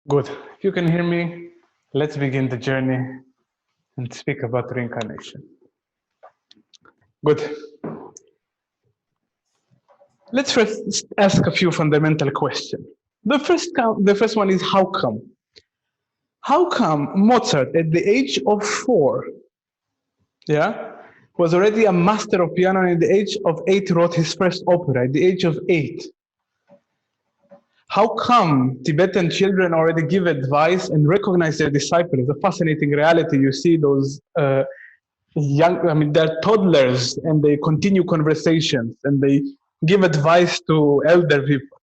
Good. If you can hear me, let's begin the journey and speak about reincarnation. Good. Let's first ask a few fundamental questions. The first one is how come? How come Mozart, at the age of 4, was already a master of piano, and at the age of 8 wrote his first opera, at the age of 8? How come Tibetan children already give advice and recognize their disciple? It's a fascinating reality. You see those they're toddlers and they continue conversations and they give advice to elder people.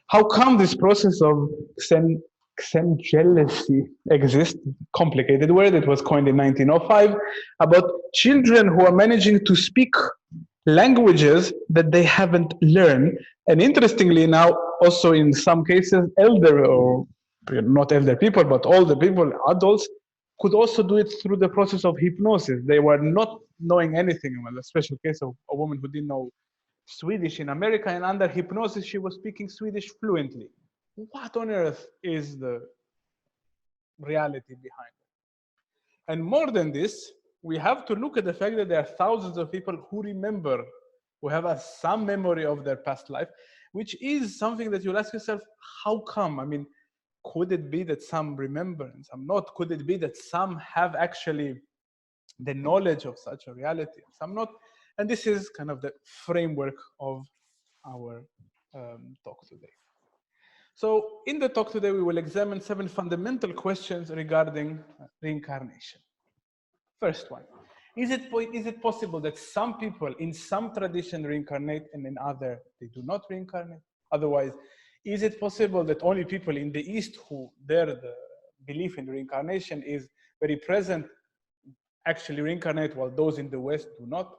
How come this process of xenjealousy exists? Complicated word. It was coined in 1905 about children who are managing to speak languages that they haven't learned. And interestingly, now also in some cases, elder or not elder people, but older people, adults, could also do it through the process of hypnosis. They were not knowing anything. Well, a special case of a woman who didn't know Swedish in America, and under hypnosis, she was speaking Swedish fluently. What on earth is the reality behind it? And more than this, we have to look at the fact that there are thousands of people who remember, who have some memory of their past life, which is something that you'll ask yourself, how come? I mean, could it be that some remember and some not? Could it be that some have actually the knowledge of such a reality and some not? And this is kind of the framework of our talk today. So in the talk today, we will examine 7 fundamental questions regarding reincarnation. First one, is it possible that some people in some tradition reincarnate and in other they do not reincarnate? Otherwise, is it possible that only people in the East who the belief in reincarnation is very present actually reincarnate while those in the West do not?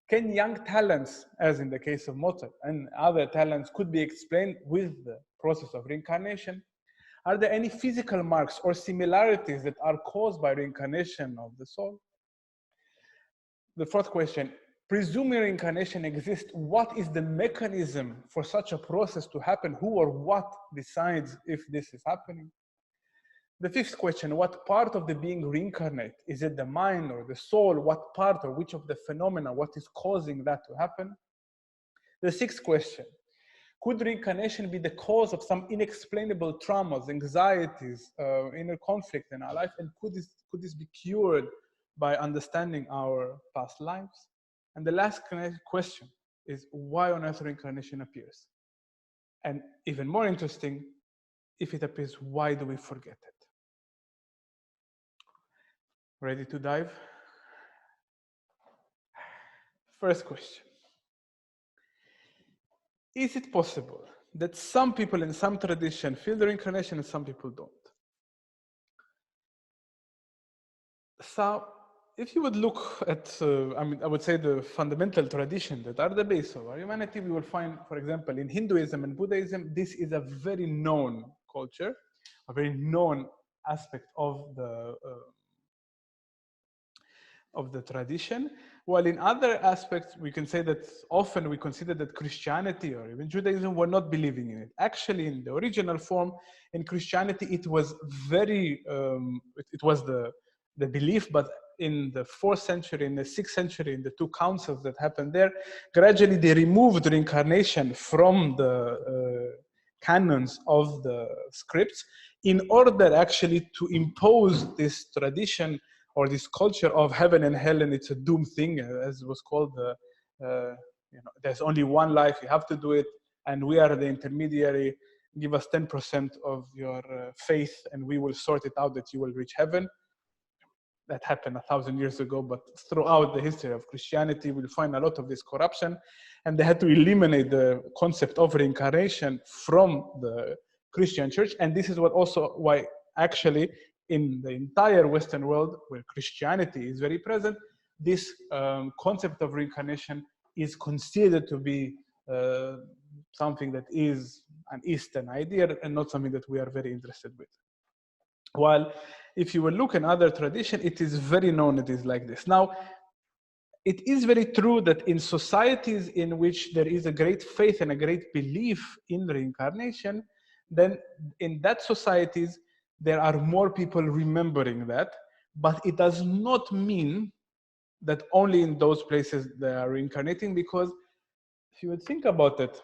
Can young talents, as in the case of Mozart, and other talents could be explained with the process of reincarnation? Are there any physical marks or similarities that are caused by reincarnation of the soul? The fourth question, presuming reincarnation exists, what is the mechanism for such a process to happen? Who or what decides if this is happening? The fifth question, what part of the being reincarnate? Is it the mind or the soul? What part or which of the phenomena, what is causing that to happen? The sixth question, could reincarnation be the cause of some inexplainable traumas, anxieties, inner conflict in our life? And could this be cured by understanding our past lives? And the last question is why on earth reincarnation appears? And even more interesting, if it appears, why do we forget it? Ready to dive? First question. Is it possible that some people in some tradition feel the reincarnation and some people don't? So, if you would look at, I would say the fundamental tradition that are the base of our humanity, we will find, for example, in Hinduism and Buddhism, this is a very known culture, a very known aspect of the tradition, while in other aspects, we can say that often we consider that Christianity or even Judaism were not believing in it. Actually, in the original form, in Christianity, it was it was the belief, but in the 4th century, in the 6th century, in the 2 councils that happened there, gradually they removed reincarnation from the canons of the scripts in order actually to impose this tradition or this culture of heaven and hell, and it's a doom thing, as it was called. There's only one life, you have to do it, and we are the intermediary. Give us 10% of your faith, and we will sort it out that you will reach heaven. That happened 1,000 years ago, but throughout the history of Christianity, we'll find a lot of this corruption, and they had to eliminate the concept of reincarnation from the Christian church, and this is why actually in the entire Western world, where Christianity is very present, this concept of reincarnation is considered to be something that is an Eastern idea and not something that we are very interested with. While if you will look in other tradition, it is very known it is like this. Now, it is very true that in societies in which there is a great faith and a great belief in reincarnation, then in that societies, there are more people remembering that, but it does not mean that only in those places they are reincarnating, because if you would think about it,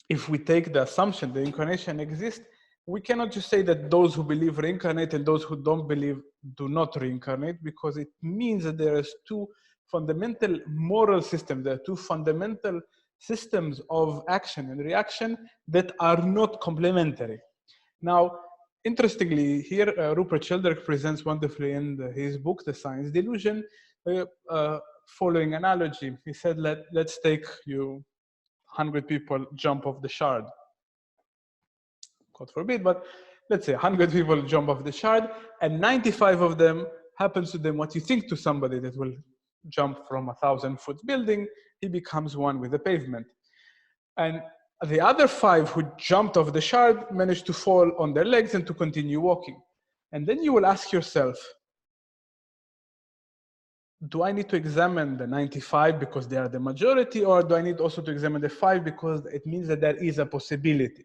if we take the assumption that incarnation exists, we cannot just say that those who believe reincarnate and those who don't believe do not reincarnate, because it means that there is two fundamental moral systems, there are two fundamental systems of action and reaction that are not complementary. Now, interestingly, here Rupert Sheldrake presents wonderfully in his book, The Science Delusion, following analogy. He said, let's take you 100 people jump off the shard. God forbid, but let's say 100 people jump off the shard, and 95 of them happens to them what you think to somebody that will jump from a 1,000-foot building, he becomes one with the pavement. And the other 5 who jumped off the shard managed to fall on their legs and to continue walking. And then you will ask yourself, do I need to examine the 95 because they are the majority, or do I need also to examine the 5 because it means that there is a possibility?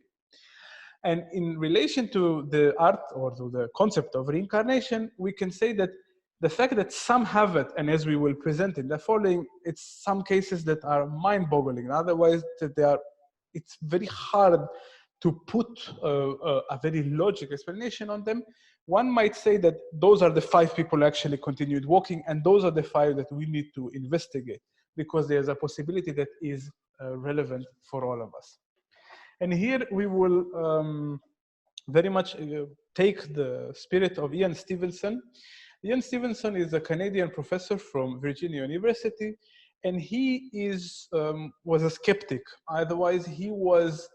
And in relation to the art or to the concept of reincarnation, we can say that the fact that some have it, and as we will present in the following, it's some cases that are mind-boggling. Otherwise, it's very hard to put a very logical explanation on them. One might say that those are the 5 people who actually continued walking, and those are the 5 that we need to investigate, because there's a possibility that is relevant for all of us. And here we will very much take the spirit of Ian Stevenson. Ian Stevenson is a Canadian professor from Virginia University, and he was a skeptic. Otherwise, he was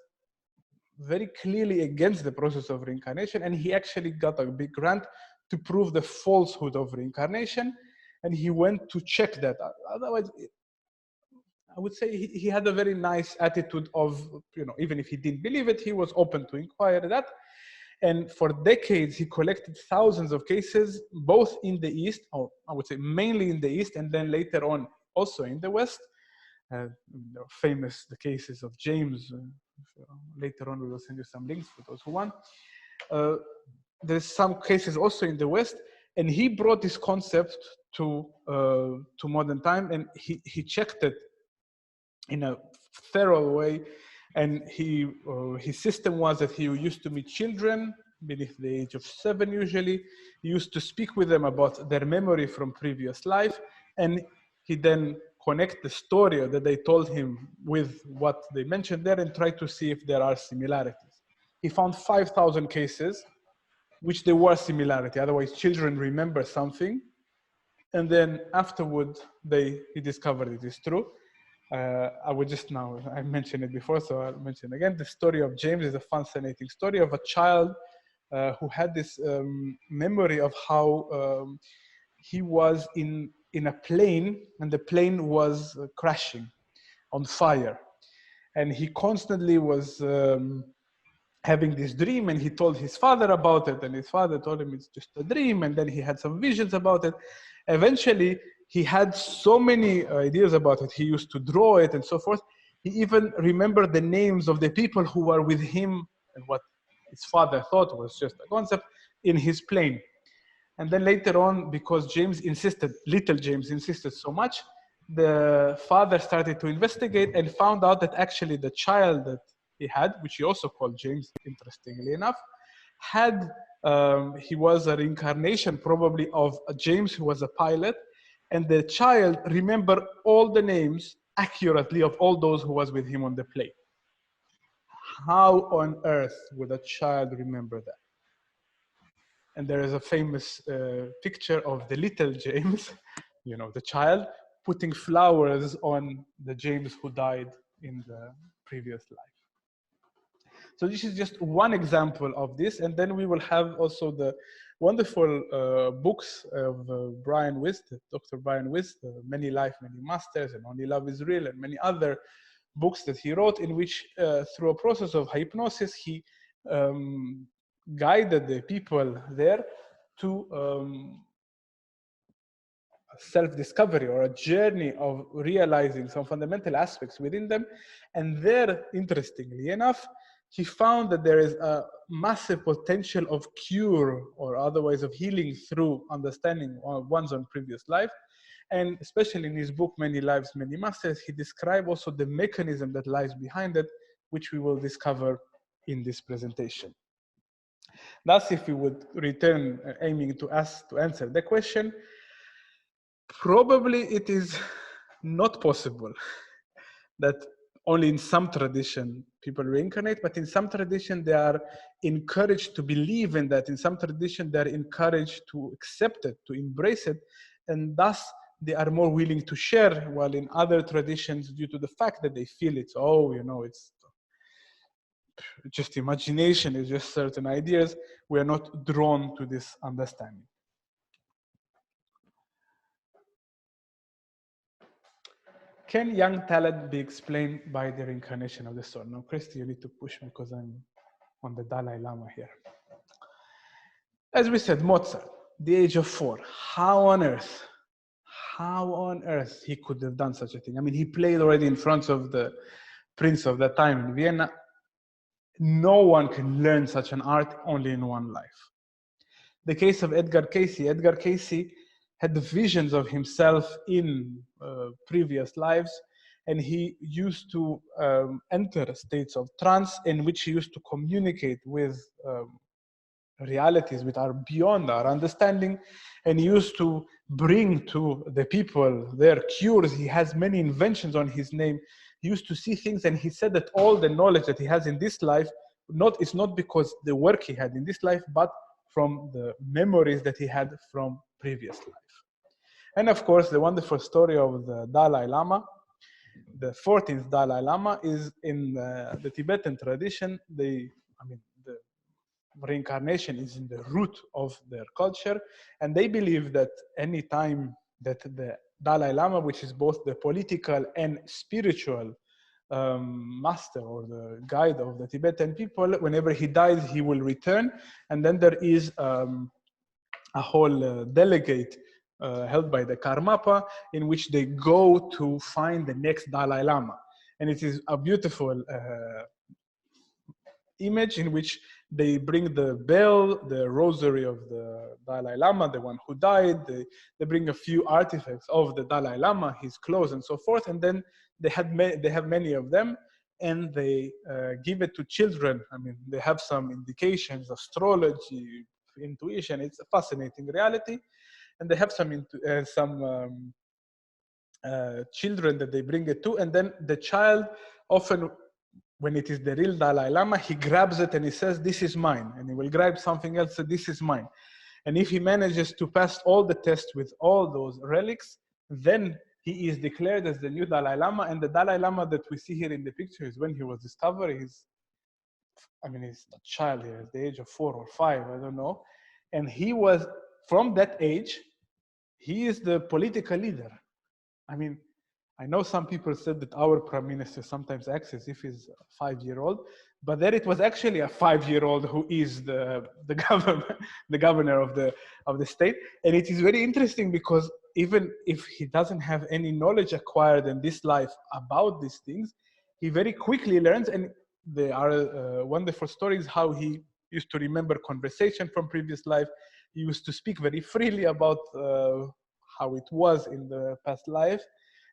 very clearly against the process of reincarnation, and he actually got a big grant to prove the falsehood of reincarnation, and he went to check that. Otherwise, I would say he had a very nice attitude of, even if he didn't believe it, he was open to inquire that. And for decades, he collected thousands of cases, both in the East, or I would say mainly in the East, and then later on also in the West. Famous, the cases of James. Later on, we will send you some links for those who want. There's some cases also in the West, and he brought this concept to modern time, and he checked it in a thorough way. And his system was that he used to meet children beneath the age of 7 usually. He used to speak with them about their memory from previous life, and he then connect the story that they told him with what they mentioned there and try to see if there are similarities. He found 5,000 cases which there was similarity. Otherwise, children remember something, and then afterward he discovered it is true. I mentioned it before, so I'll mention it again. The story of James is a fascinating story of a child who had this memory of how he was in a plane, and the plane was crashing on fire. And he constantly was having this dream, and he told his father about it, and his father told him it's just a dream, and then he had some visions about it. Eventually, he had so many ideas about it. He used to draw it and so forth. He even remembered the names of the people who were with him and what his father thought was just a concept in his plane. And then later on, because little James insisted so much, the father started to investigate and found out that actually the child that he had, which he also called James, interestingly enough, he was a reincarnation probably of James, who was a pilot, and the child remembered all the names accurately of all those who was with him on the plane. How on earth would a child remember that? And there is a famous picture of the little James, the child, putting flowers on the James who died in the previous life. So this is just one example of this. And then we will have also the wonderful books of Brian Wist, Dr. Brian Wist, Many Life, Many Masters, and Only Love is Real, and many other books that he wrote, in which through a process of hypnosis, he guided the people there to self-discovery, or a journey of realizing some fundamental aspects within them. And there, interestingly enough, he found that there is a massive potential of cure or otherwise of healing through understanding one's own previous life. And especially in his book, Many Lives, Many Masters, he described also the mechanism that lies behind it, which we will discover in this presentation. Thus, if we would return aiming to answer the question, probably it is not possible that only in some tradition people reincarnate, but in some tradition they are encouraged to believe in that. In some tradition they are encouraged to accept it, to embrace it, and thus they are more willing to share, while in other traditions, due to the fact that they feel it's, oh, you know, it's just imagination, it's just certain ideas, we are not drawn to this understanding. Can young talent be explained by the reincarnation of the soul? Now, Christy, you need to push me because I'm on the Dalai Lama here. As we said, Mozart, the age of 4. How on earth he could have done such a thing? I mean, he played already in front of the prince of that time in Vienna. No one can learn such an art only in one life. The case of Edgar Cayce had the visions of himself in previous lives, and he used to enter states of trance in which he used to communicate with realities which are beyond our understanding, and he used to bring to the people their cures. He has many inventions on his name. He used to see things, and he said that all the knowledge that he has in this life is not because the work he had in this life, but from the memories that he had from previous life. And of course, the wonderful story of the Dalai Lama, the 14th Dalai Lama, is in the Tibetan tradition. The reincarnation is in the root of their culture, and they believe that any time that the Dalai Lama, which is both the political and spiritual master or the guide of the Tibetan people, whenever he dies, he will return, and then there is a whole delegate held by the Karmapa, in which they go to find the next Dalai Lama. And it is a beautiful image in which they bring the bell, the rosary of the Dalai Lama, the one who died. They bring a few artifacts of the Dalai Lama, his clothes and so forth, and then they have many of them, and they give it to children. I mean, they have some indications, astrology, intuition. It's a fascinating reality, and they have some children that they bring it to, and then the child often, when it is the real Dalai Lama, he grabs it and he says, "This is mine," and he will grab something else, so "This is mine." And if he manages to pass all the tests with all those relics, then he is declared as the new Dalai Lama. And the Dalai Lama that we see here in the picture is when he was discovered. He's a child here, at the age of 4 or 5, I don't know. And he was, from that age, he is the political leader. I mean, I know some people said that our prime minister sometimes acts as if he's a 5-year-old, but there it was actually a 5-year-old who is the governor of the state. And it is very interesting because even if he doesn't have any knowledge acquired in this life about these things, he very quickly learns. And there are wonderful stories how he used to remember conversation from previous life. He used to speak very freely about how it was in the past life.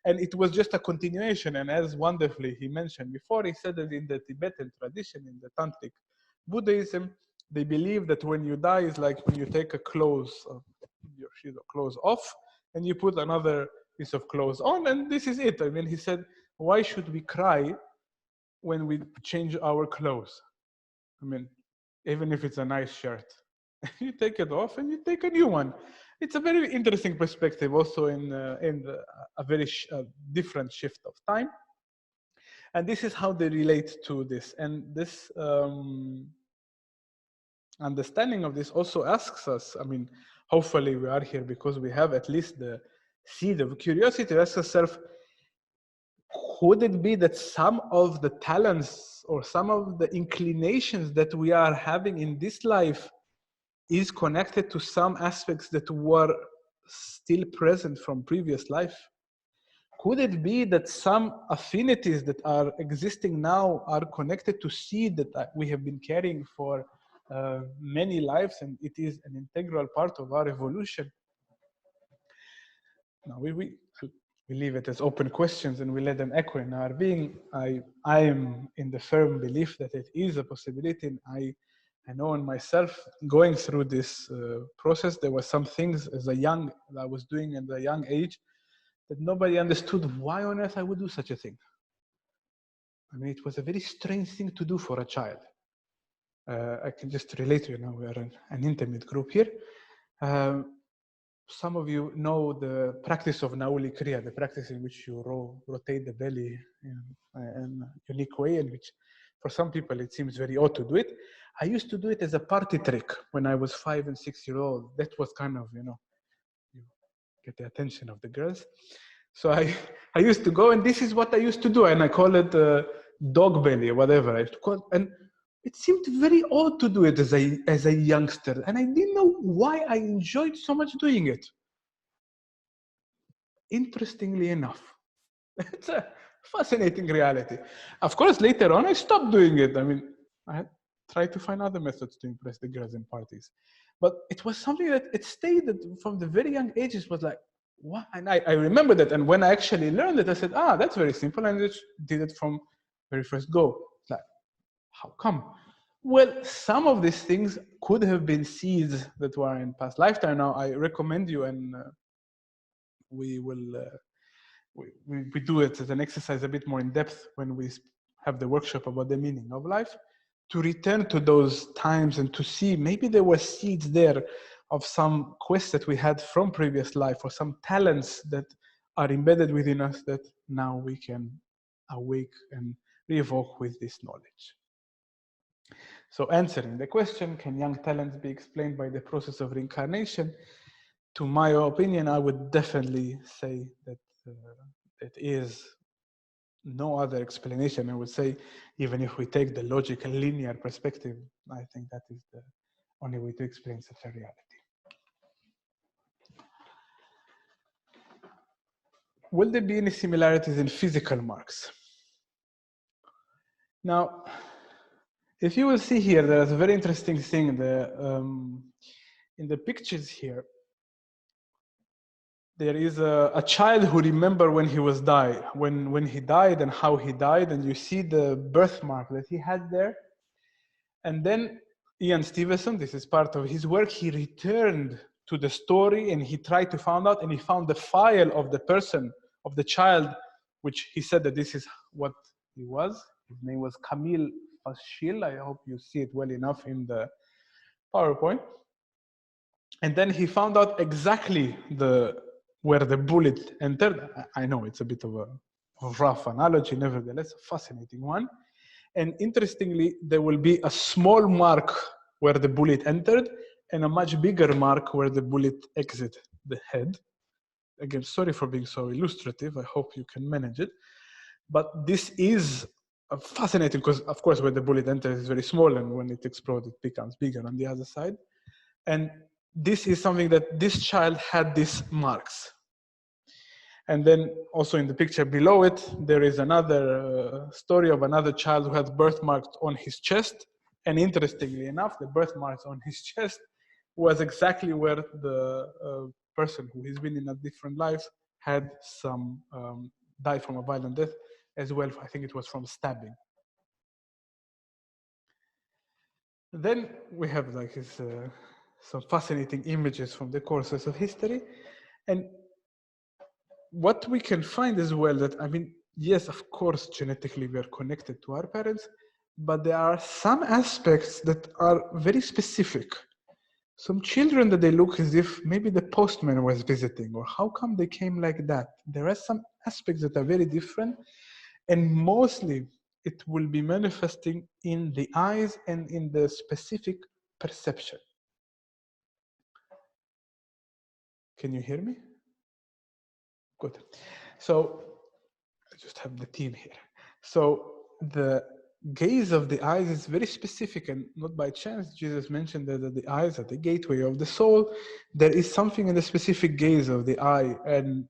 And it was just a continuation. And as wonderfully he mentioned before, he said that in the Tibetan tradition, in the Tantric Buddhism, they believe that when you die is like when you take a clothes off and you put another piece of clothes on, and this is it. I mean, he said, why should we cry when we change our clothes? I mean, even if it's a nice shirt, you take it off and you take a new one. It's a very interesting perspective, also in a very different shift of time. And this is how they relate to this. And this understanding of this also asks us, I mean, hopefully we are here because we have at least the seed of curiosity to ask ourselves, could it be that some of the talents or some of the inclinations that we are having in this life is connected to some aspects that were still present from previous life? could it be that some affinities that are existing now are connected to seed that we have been carrying for many lives, and it is an integral part of our evolution? Now we leave it as open questions and we let them echo in our being. I am in the firm belief that it is a possibility, and I know in myself going through this process, there were some things that I was doing at a young age that nobody understood why on earth I would do such a thing. I mean, it was a very strange thing to do for a child. I can just relate to you now. We are an intimate group here. Some of you know the practice of Nauli Kriya, the practice in which you rotate the belly in a unique way, and which for some people it seems very odd to do it. I used to do it as a party trick when I was 5 and 6 years old. That was kind of, you get the attention of the girls. So I used to go, and this is what I used to do, and I call it dog belly or whatever I used to call it. And it seemed very odd to do it as a youngster, and I didn't know why I enjoyed so much doing it. Interestingly enough, it's a fascinating reality. Of course, later on, I stopped doing it. I mean, I tried to find other methods to impress the girls in parties. But it was something that it stayed from the very young ages, was like, what? And I remember that. And when I actually learned it, I said, that's very simple. And I just did it from very first go. Like, how come? Well, some of these things could have been seeds that were in past lifetime. Now, I recommend you, and we will we do it as an exercise a bit more in depth when we have the workshop about the meaning of life, to return to those times and to see maybe there were seeds there of some quests that we had from previous life, or some talents that are embedded within us that now we can awake and re-evoke with this knowledge. So answering the question, can young talents be explained by the process of reincarnation? To my opinion, I would definitely say that it is no other explanation. I would say, even if we take the logical linear perspective, I think that is the only way to explain such a reality. Will there be any similarities in physical marks? Now, if you will see here, there's a very interesting thing in the pictures here. There is a child who remember when he was when he died and how he died, and you see the birthmark that he had there. And then Ian Stevenson, this is part of his work, he returned to the story and he tried to find out, and he found the file of the person, of the child, which he said that this is what he was. His name was Camille Fashil. I hope you see it well enough in the PowerPoint. And then he found out exactly where the bullet entered. I know it's a bit of a rough analogy, nevertheless, a fascinating one. And interestingly, there will be a small mark where the bullet entered and a much bigger mark where the bullet exited the head. Again, sorry for being so illustrative. I hope you can manage it. But this is fascinating because, of course, where the bullet enters is very small, and when it explodes, it becomes bigger on the other side. And this is something that this child had these marks. And then also in the picture below it, there is another story of another child who had birthmarks on his chest. And interestingly enough, the birthmarks on his chest was exactly where the person who has been in a different life had some died from a violent death as well. I think it was from stabbing. Then we have like some fascinating images from the courses of history. And what we can find as well that, I mean, yes, of course, genetically we are connected to our parents, but there are some aspects that are very specific. Some children that they look as if maybe the postman was visiting, or how come they came like that? There are some aspects that are very different, and mostly it will be manifesting in the eyes and in the specific perception. Can you hear me? Good. So I just have the team here. So the gaze of the eyes is very specific, and not by chance Jesus mentioned that the eyes are the gateway of the soul. There is something in the specific gaze of the eye, and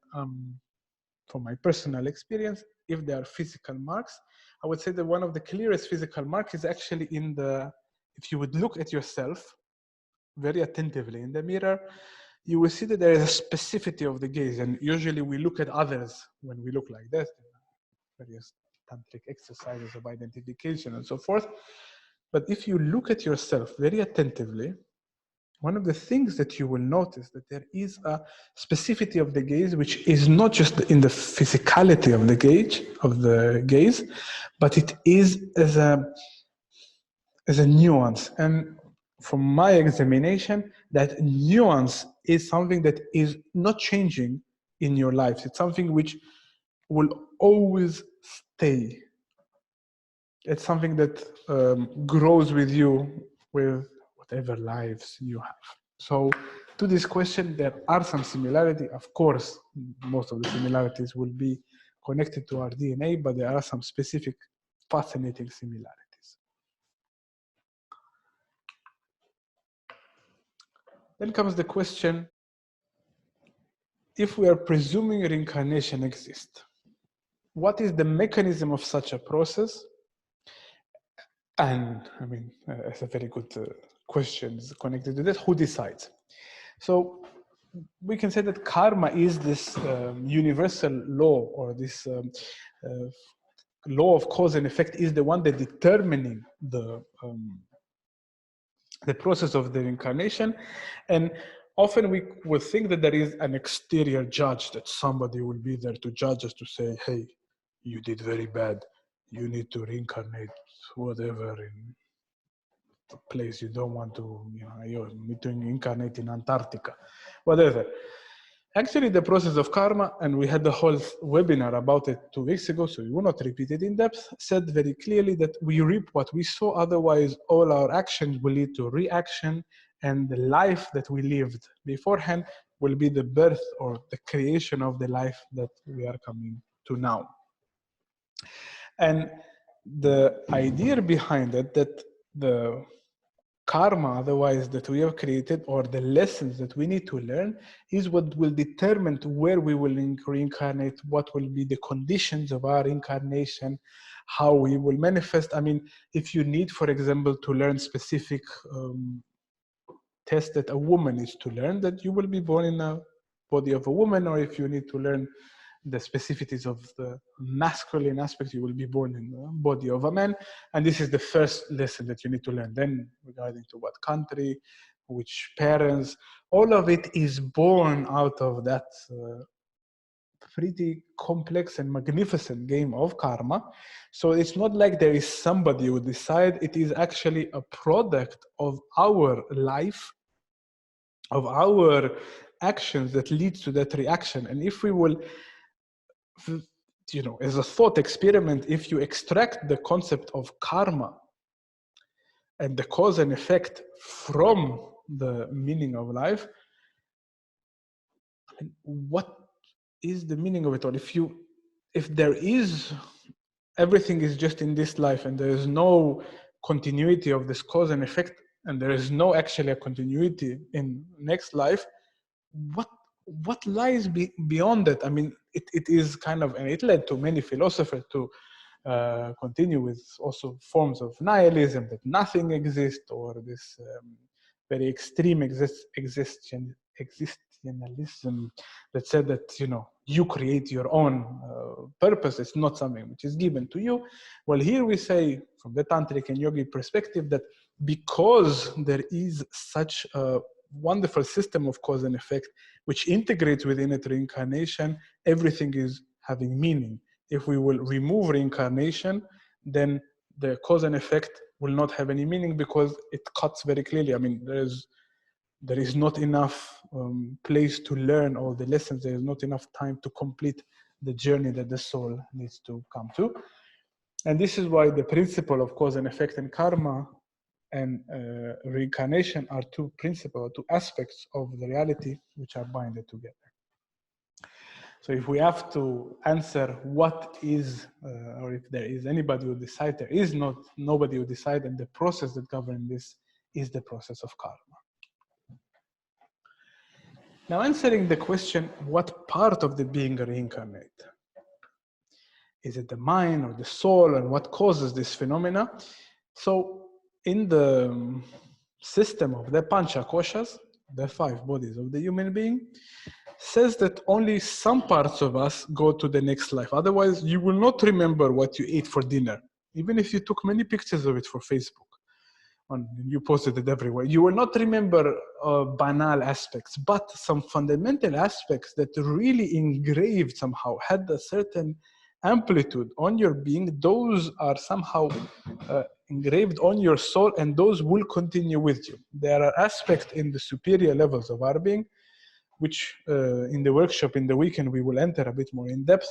from my personal experience, if there are physical marks, I would say that one of the clearest physical marks is actually in the, if you would look at yourself very attentively in the mirror, you will see that there is a specificity of the gaze. And usually we look at others when we look like this, various tantric exercises of identification and so forth. But if you look at yourself very attentively, one of the things that you will notice that there is a specificity of the gaze, which is not just in the physicality of the gaze, but it is as a nuance. And from my examination, that nuance is something that is not changing in your lives. It's something which will always stay. It's something that grows with you with whatever lives you have. So to this question, there are some similarity. Of course, most of the similarities will be connected to our DNA, but there are some specific fascinating similarities. Then comes the question, if we are presuming reincarnation exists, what is the mechanism of such a process? And I mean, it's a very good question connected to that. Who decides? So we can say that karma is this universal law, or this law of cause and effect is the one that determining the process of the reincarnation. And often we will think that there is an exterior judge, that somebody will be there to judge us, to say, hey, you did very bad, you need to reincarnate whatever in the place you don't want to, you need to incarnate in Antarctica, whatever. Actually, the process of karma, and we had the whole webinar about it 2 weeks ago, so we will not repeat it in depth, said very clearly that we reap what we sow, otherwise all our actions will lead to reaction, and the life that we lived beforehand will be the birth or the creation of the life that we are coming to now. And the idea behind it, that the karma otherwise that we have created, or the lessons that we need to learn, is what will determine where we will reincarnate, what will be the conditions of our incarnation, how we will manifest. I mean, if you need, for example, to learn specific tests that a woman is to learn, that you will be born in a body of a woman, or if you need to learn the specificities of the masculine aspect, you will be born in the body of a man. And this is the first lesson that you need to learn. Then regarding to what country, which parents, all of it is born out of that pretty complex and magnificent game of karma. So it's not like there is somebody who decide, it is actually a product of our life, of our actions that leads to that reaction. And if we will, as a thought experiment, if you extract the concept of karma and the cause and effect from the meaning of life, I mean, what is the meaning of it all? If there is, everything is just in this life, and there is no continuity of this cause and effect, and there is no actually a continuity in next life, what lies beyond that? I mean, it is kind of, and it led to many philosophers to continue with also forms of nihilism, that nothing exists, or this very extreme existentialism that said that, you create your own purpose. It's not something which is given to you. Well, here we say, from the tantric and yogic perspective, that because there is such a wonderful system of cause and effect which integrates within it reincarnation, everything is having meaning. If we will remove reincarnation, then the cause and effect will not have any meaning, because it cuts very clearly. I mean, there is not enough place to learn all the lessons. There is not enough time to complete the journey that the soul needs to come to. And this is why the principle of cause and effect and karma and reincarnation are two aspects of the reality which are binded together. So if we have to answer what is, or if there is anybody who decide, there is nobody who decide, and the process that governs this is the process of karma. Now, answering the question, what part of the being reincarnate? Is it the mind or the soul, and what causes this phenomena? So in the system of the pancha koshas, the 5 bodies of the human being, says that only some parts of us go to the next life. Otherwise, you will not remember what you ate for dinner, even if you took many pictures of it for Facebook. You posted it everywhere. You will not remember banal aspects, but some fundamental aspects that really engraved somehow, had a certain amplitude on your being. Those are somehow engraved on your soul, and those will continue with you. There are aspects in the superior levels of our being, which in the workshop in the weekend we will enter a bit more in depth.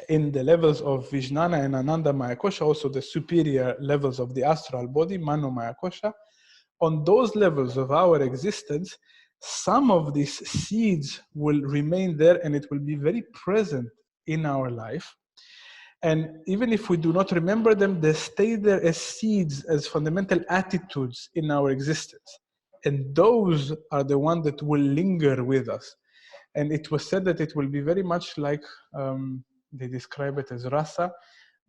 In the levels of Vijnana and Ananda Maya Kosha, also the superior levels of the astral body, Mano Maya Kosha, on those levels of our existence, some of these seeds will remain there, and it will be very present in our life. And even if we do not remember them, they stay there as seeds, as fundamental attitudes in our existence. And those are the ones that will linger with us. And it was said that it will be very much like, they describe it as rasa,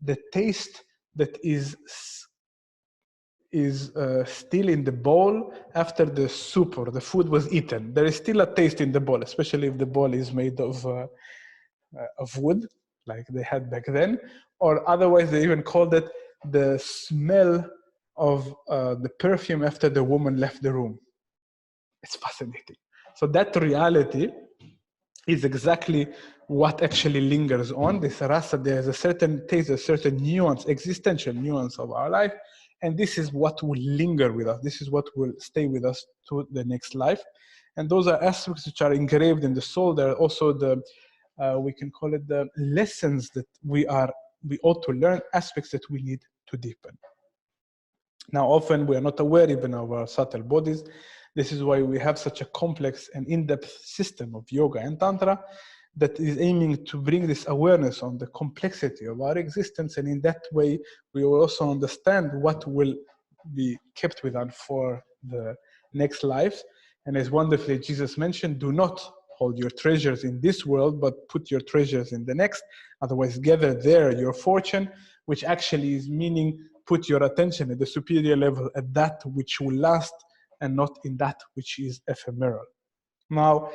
the taste that is still in the bowl after the soup or the food was eaten. There is still a taste in the bowl, especially if the bowl is made of wood, like they had back then, or otherwise they even called it the smell of the perfume after the woman left the room. It's fascinating. So that reality is exactly what actually lingers on. This rasa, there's a certain taste, a certain nuance, existential nuance of our life, and this is what will linger with us. This is what will stay with us to the next life. And those are aspects which are engraved in the soul. There are also the, we can call it the lessons that we ought to learn, aspects that we need to deepen. Now, often we are not aware even of our subtle bodies. This is why we have such a complex and in-depth system of yoga and tantra that is aiming to bring this awareness on the complexity of our existence. And in that way, we will also understand what will be kept with us for the next life. And as wonderfully Jesus mentioned, do not hold your treasures in this world, but put your treasures in the next. Otherwise, gather there your fortune, which actually is meaning put your attention at the superior level, at that which will last, and not in that which is ephemeral. Now,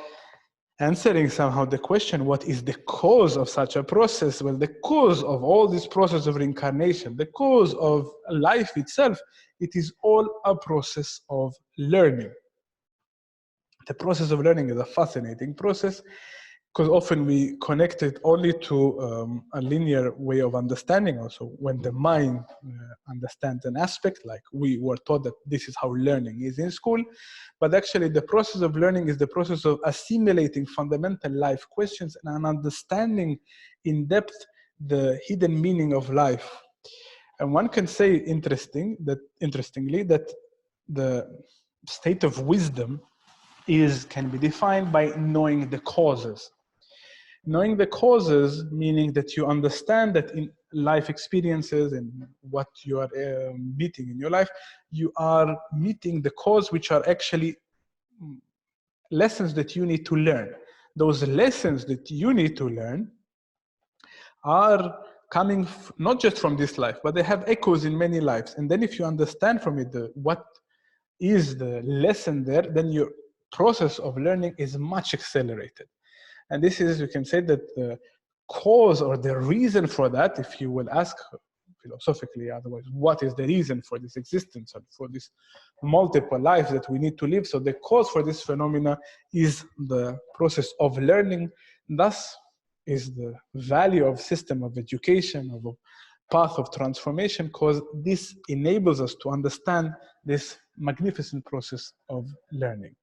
answering somehow the question, what is the cause of such a process? Well, the cause of all this process of reincarnation, the cause of life itself, it is all a process of learning. The process of learning is a fascinating process, because often we connect it only to a linear way of understanding. Also, when the mind understands an aspect, like we were taught that this is how learning is in school, but actually the process of learning is the process of assimilating fundamental life questions and understanding in depth the hidden meaning of life. And one can say interestingly, that the state of wisdom can be defined by knowing the causes. Knowing the causes, meaning that you understand that in life experiences and what you are meeting in your life, you are meeting the cause, which are actually lessons that you need to learn. Those lessons that you need to learn are coming not just from this life, but they have echoes in many lives. And then if you understand from it what is the lesson there, then your process of learning is much accelerated. And this is, you can say that the cause or the reason for that, if you will ask philosophically otherwise, what is the reason for this existence and for this multiple lives that we need to live? So the cause for this phenomena is the process of learning. Thus is the value of system of education, of a path of transformation, because this enables us to understand this magnificent process of learning.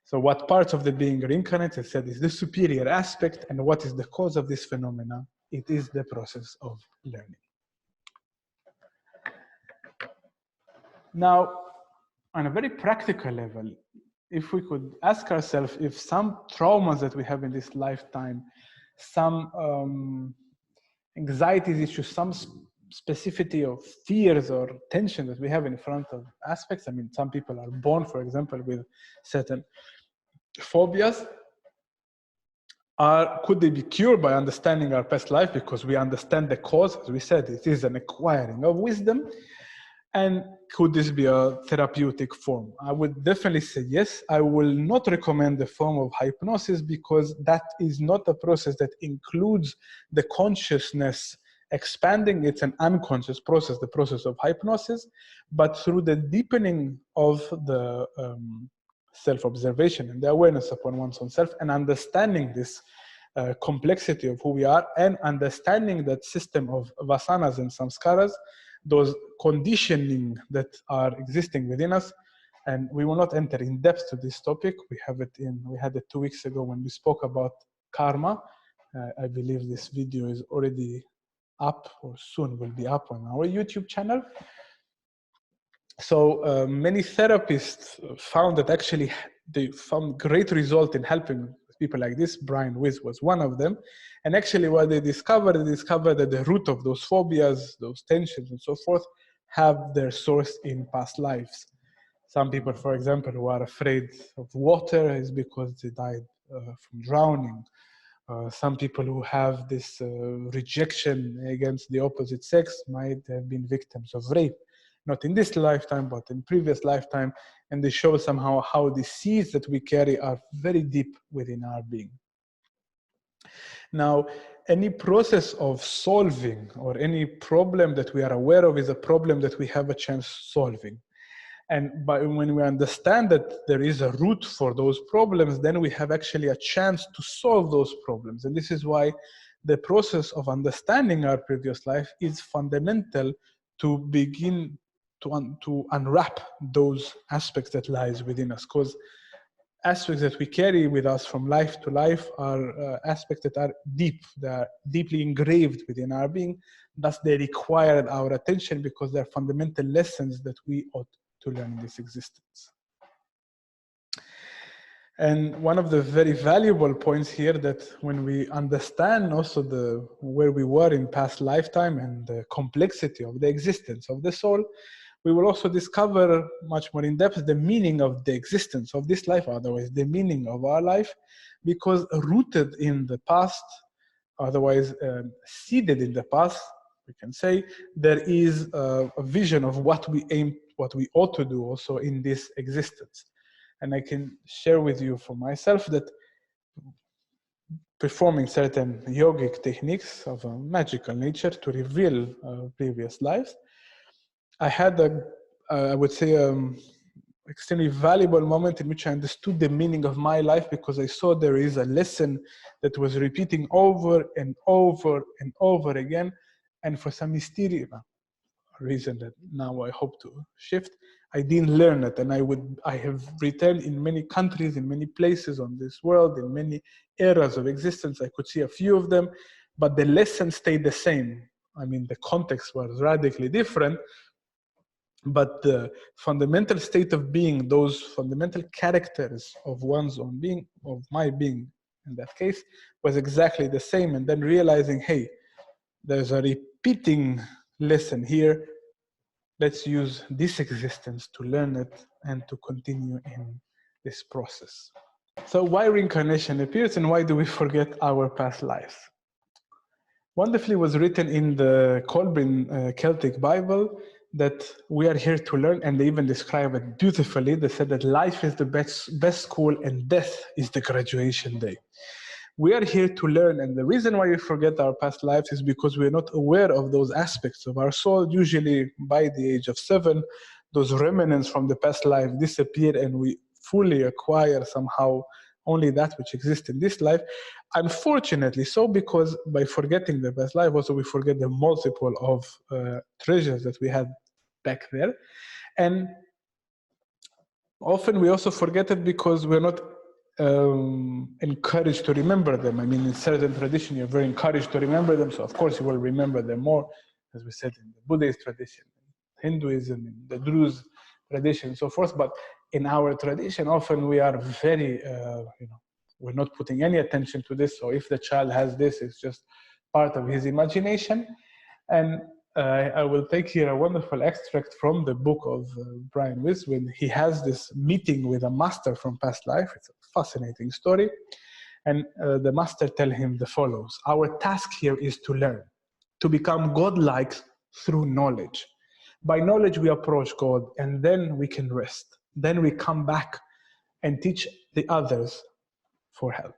So what parts of the being reincarnate, I said, is the superior aspect, and what is the cause of this phenomena? It is the process of learning. Now, on a very practical level, if we could ask ourselves if some traumas that we have in this lifetime, some anxieties issues, some specificity of fears or tension that we have in front of aspects. I mean, some people are born, for example, with certain phobias. Could they be cured by understanding our past life? Because we understand the cause, as we said, it is an acquiring of wisdom. And could this be a therapeutic form? I would definitely say yes. I will not recommend the form of hypnosis because that is not a process that includes the consciousness expanding. It's an unconscious process, the process of hypnosis. But through the deepening of the self-observation and the awareness upon one's own self and understanding this complexity of who we are and understanding that system of vasanas and samskaras, those conditioning that are existing within us. And we will not enter in depth to this topic. We had it 2 weeks ago when we spoke about karma. I believe this video is already up or soon will be up on our YouTube channel. So many therapists found that actually they found great result in helping people like this. Brian Wiz was one of them. And actually what they discovered that the root of those phobias, those tensions and so forth, have their source in past lives. Some people, for example, who are afraid of water is because they died from drowning. Some people who have this rejection against the opposite sex might have been victims of rape. Not in this lifetime, but in previous lifetime. And they show somehow how the seeds that we carry are very deep within our being. Now, any process of solving or any problem that we are aware of is a problem that we have a chance solving. And when we understand that there is a root for those problems, then we have actually a chance to solve those problems. And this is why the process of understanding our previous life is fundamental to begin to unwrap those aspects that lies within us. Because aspects that we carry with us from life to life are aspects that are deep, they are deeply engraved within our being. Thus, they require our attention because they're fundamental lessons that we ought to learn in this existence. And one of the very valuable points here that when we understand also where we were in past lifetime and the complexity of the existence of the soul, we will also discover much more in depth the meaning of the existence of this life, otherwise the meaning of our life, because rooted in the past, otherwise seeded in the past, we can say, there is a vision of what we aim, what we ought to do also in this existence. And I can share with you for myself that performing certain yogic techniques of a magical nature to reveal previous lives, I had I would say, extremely valuable moment in which I understood the meaning of my life because I saw there is a lesson that was repeating over and over and over again. And for some mysterious reason that now I hope to shift, I didn't learn it. And I have returned in many countries, in many places on this world, in many eras of existence. I could see a few of them, but the lesson stayed the same. I mean, the context was radically different, but the fundamental state of being, those fundamental characters of one's own being, of my being in that case, was exactly the same. And then realizing, hey, there's a repeating lesson here. Let's use this existence to learn it and to continue in this process. So why reincarnation appears and why do we forget our past lives? Wonderfully was written in the Colbrin Celtic Bible that we are here to learn, and they even describe it beautifully. They said that life is the best school and death is the graduation day. We are here to learn, and the reason why we forget our past lives is because we're not aware of those aspects of our soul. Usually by the age of 7, those remnants from the past life disappear and we fully acquire somehow only that which exists in this life. Unfortunately so, because by forgetting the past life, also we forget the multiple of treasures that we had back there. And often we also forget it because we're not encouraged to remember them. I mean, in certain tradition, you're very encouraged to remember them. So of course you will remember them more, as we said, in the Buddhist tradition, Hinduism, in the Druze tradition, and so forth. But in our tradition, often we are very, we're not putting any attention to this. So if the child has this, it's just part of his imagination. And I will take here a wonderful extract from the book of Brian Wiss when he has this meeting with a master from past life. It's a fascinating story. And the master tell him the follows: our task here is to learn, to become godlike through knowledge. By knowledge we approach God, and then we can rest. Then we come back and teach the others for help,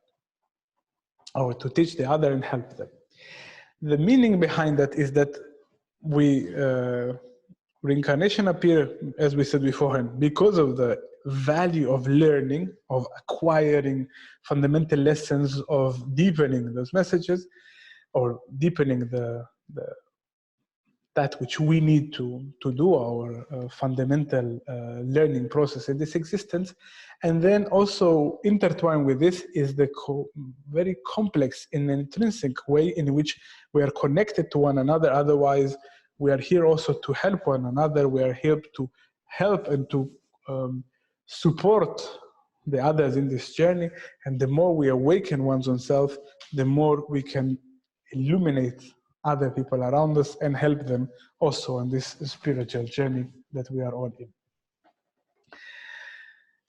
or to teach the other and help them. The meaning behind that is that reincarnation appear, as we said beforehand, because of the value of learning, of acquiring fundamental lessons, of deepening those messages, or deepening that which we need to do our fundamental learning process in this existence. And then also intertwined with this is the very complex and intrinsic way in which we are connected to one another. Otherwise, we are here also to help one another. We are here to help and to support the others in this journey. And the more we awaken one's own self, the more we can illuminate other people around us and help them also on this spiritual journey that we are all in.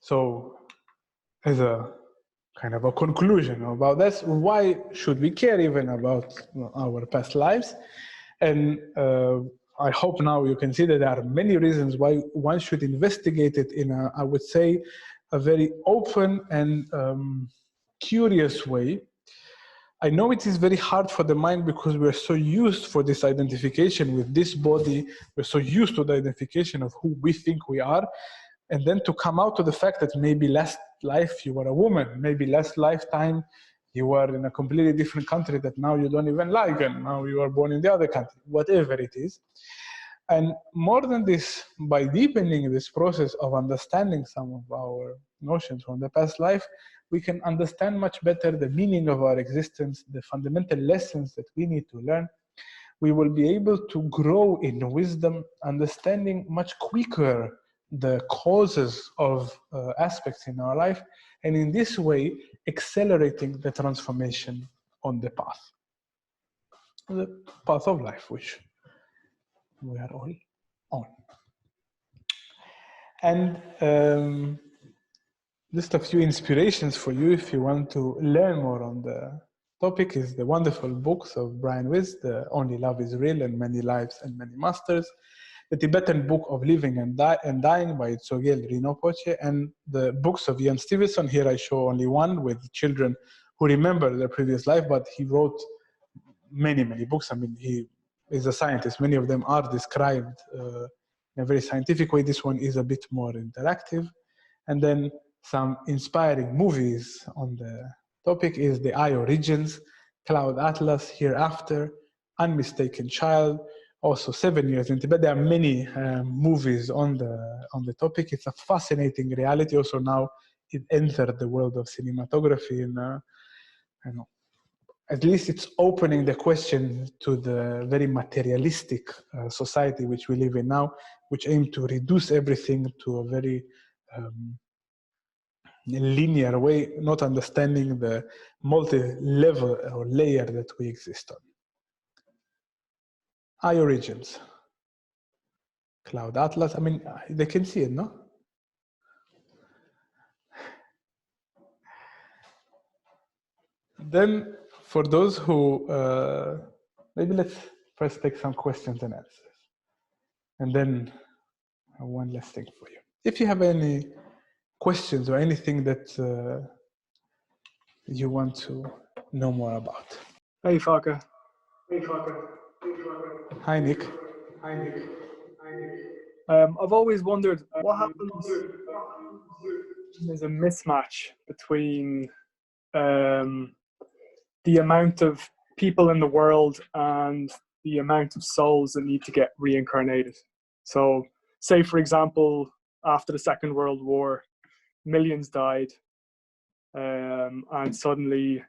So, as a kind of a conclusion about this, why should we care even about our past lives? And I hope now you can see that there are many reasons why one should investigate it in a, I would say, a very open and curious way. I know it is very hard for the mind because we're so used for this identification with this body. We're so used to the identification of who we think we are. And then to come out to the fact that maybe last life you were a woman, maybe last lifetime you were in a completely different country that now you don't even like, and now you are born in the other country, whatever it is. And more than this, by deepening this process of understanding some of our notions from the past life, we can understand much better the meaning of our existence, the fundamental lessons that we need to learn. We will be able to grow in wisdom, understanding much quicker the causes of aspects in our life, and in this way, accelerating the transformation on the path of life, which we are all on. And just a few inspirations for you if you want to learn more on the topic is the wonderful books of Brian Weiss, The Only Love is Real and Many Lives and Many Masters, the Tibetan Book of Living and Dying by Tsogel Rinpoche, and the books of Ian Stevenson. Here I show only one with children who remember their previous life, but he wrote many, many books. I mean, he is a scientist. Many of them are described in a very scientific way. This one is a bit more interactive. And then some inspiring movies on the topic is The Eye Origins, Cloud Atlas, Hereafter, Unmistaken Child, also 7 Years in Tibet. There are many movies on the topic. It's a fascinating reality. Also now it entered the world of cinematography, and I know, at least it's opening the question to the very materialistic society which we live in now, which aim to reduce everything to a very linear way, not understanding the multi-level or layer that we exist on. Eye Origins, Cloud Atlas. I mean, they can see it, no? Then, for those who, maybe let's first take some questions and answers. And then one last thing for you. If you have any questions or anything that you want to know more about. Hey, Foca. Hi, Nick. I've always wondered what happens when there's a mismatch between the amount of people in the world and the amount of souls that need to get reincarnated. So, say, for example, after the Second World War, millions died, and suddenly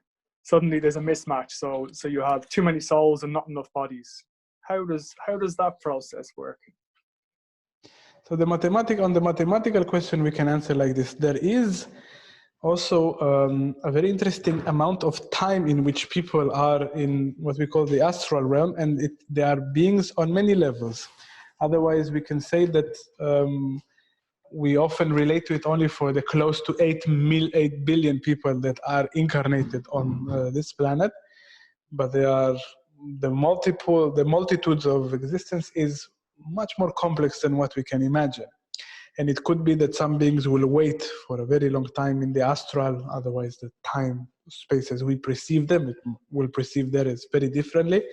there's a mismatch. So you have too many souls and not enough bodies. How does that process work? So on the mathematical question, we can answer like this. There is also a very interesting amount of time in which people are in what we call the astral realm, and they are beings on many levels. Otherwise, we can say that we often relate to it only for the close to 8 billion people that are incarnated on this planet, but there are the multitudes of existence is much more complex than what we can imagine. And it could be that some beings will wait for a very long time in the astral, otherwise the time, space as we perceive them, it will perceive there as very differently.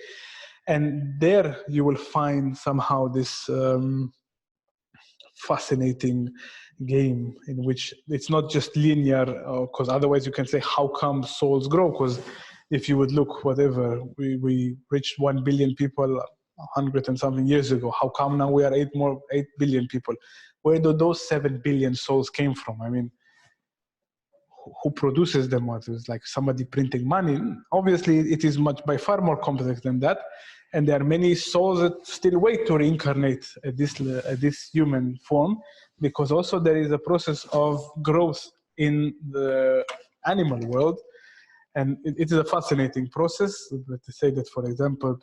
And there you will find somehow this fascinating game in which it's not just linear, because otherwise you can say, how come souls grow? Because if you would look, whatever, we reached 1 billion people 100 and something years ago. How come now we are 8 billion people? Where do those 7 billion souls came from? I mean, who produces them? What is like somebody printing money? Obviously, it is by far more complex than that. And there are many souls that still wait to reincarnate at this human form, because also there is a process of growth in the animal world. And it is a fascinating process. To say that, for example,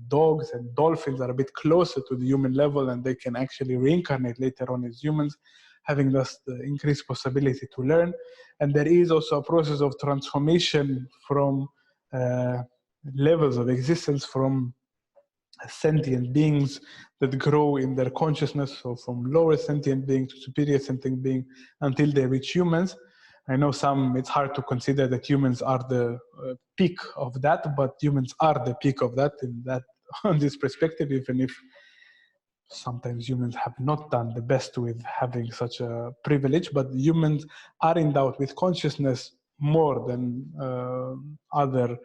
dogs and dolphins are a bit closer to the human level, and they can actually reincarnate later on as humans, having thus the increased possibility to learn. And there is also a process of transformation from levels of existence, from sentient beings that grow in their consciousness, so from lower sentient being to superior sentient being until they reach humans. I know it's hard to consider that humans are the peak of that, but humans are the peak of that on this perspective, even if sometimes humans have not done the best with having such a privilege, but humans are endowed with consciousness more than other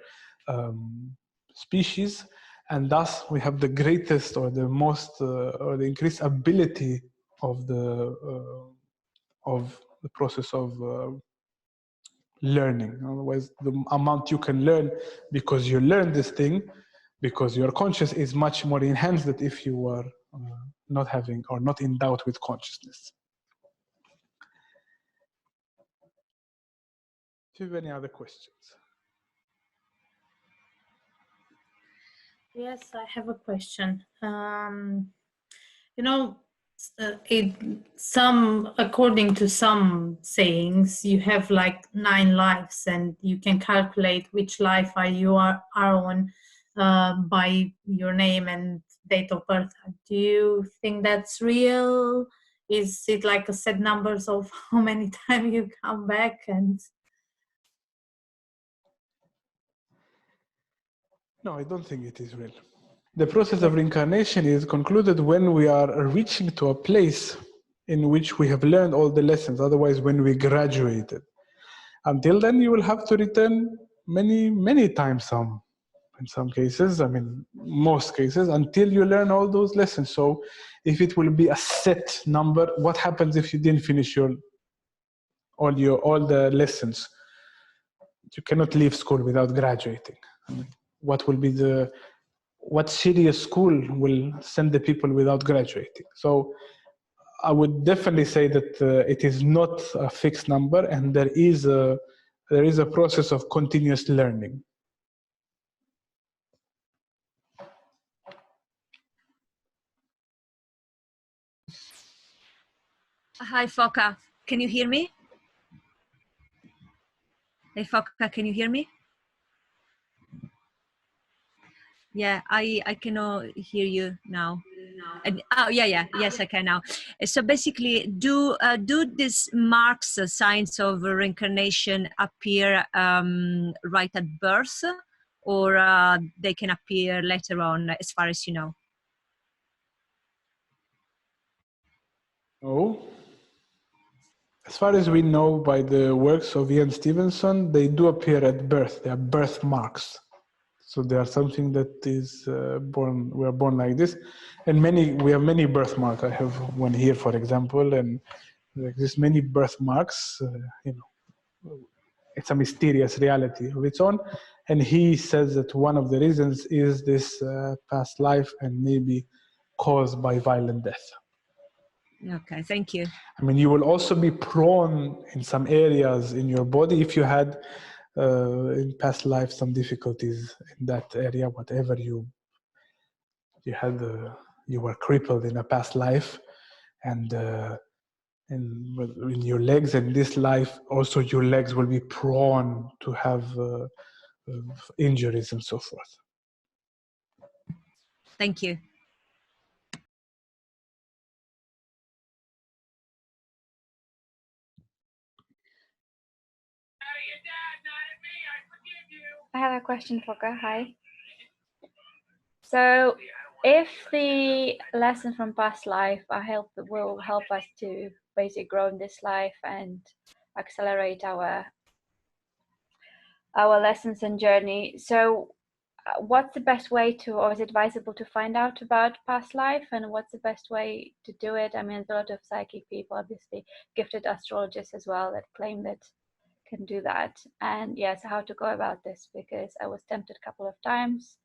species, and thus we have the greatest or the most or the increased ability of the process of learning. Otherwise, the amount you can learn because you learn this thing, because your conscious is much more enhanced than if you were not having or not endowed with consciousness. Do you have any other questions? Yes, I have a question. According to some sayings, you have like 9 lives, and you can calculate which life you are on by your name and date of birth. Do you think that's real? Is it like a set numbers of how many times you come back? And no, I don't think it is real. The process of reincarnation is concluded when we are reaching to a place in which we have learned all the lessons, otherwise when we graduated. Until then, you will have to return many times, in some cases, I mean, most cases, until you learn all those lessons. So if it will be a set number, what happens if you didn't finish all the lessons? You cannot leave school without graduating. I mean, what serious school will send the people without graduating? So I would definitely say that it is not a fixed number, and there is a process of continuous learning. Hi, Foca. Can you hear me? Hey, Foca, can you hear me? Yeah, I cannot hear you now. Oh, yeah, yes, I can now. So basically, do these marks, signs of reincarnation appear right at birth, or they can appear later on, as far as you know? No. As far as we know by the works of Ian Stevenson, they do appear at birth. They are birthmarks. So they are something that is born. We are born like this, and we have many birthmarks. I have one here, for example, and there exist many birthmarks. It's a mysterious reality of its own. And he says that one of the reasons is this past life, and maybe caused by violent death. Okay, thank you. I mean, you will also be prone in some areas in your body if you had in past life some difficulties in that area, whatever you had, you were crippled in a past life, and and in your legs, and this life also your legs will be prone to have injuries and so forth. Thank you. I have a question, Foca. Hi. So, if the lesson from past life will help us to basically grow in this life and accelerate our lessons and journey, so what's the best way to, or is it advisable to find out about past life, and what's the best way to do it? I mean, there's a lot of psychic people, obviously gifted astrologists as well, that claim that can do that. And yes, how to go about this, because I was tempted a couple of times.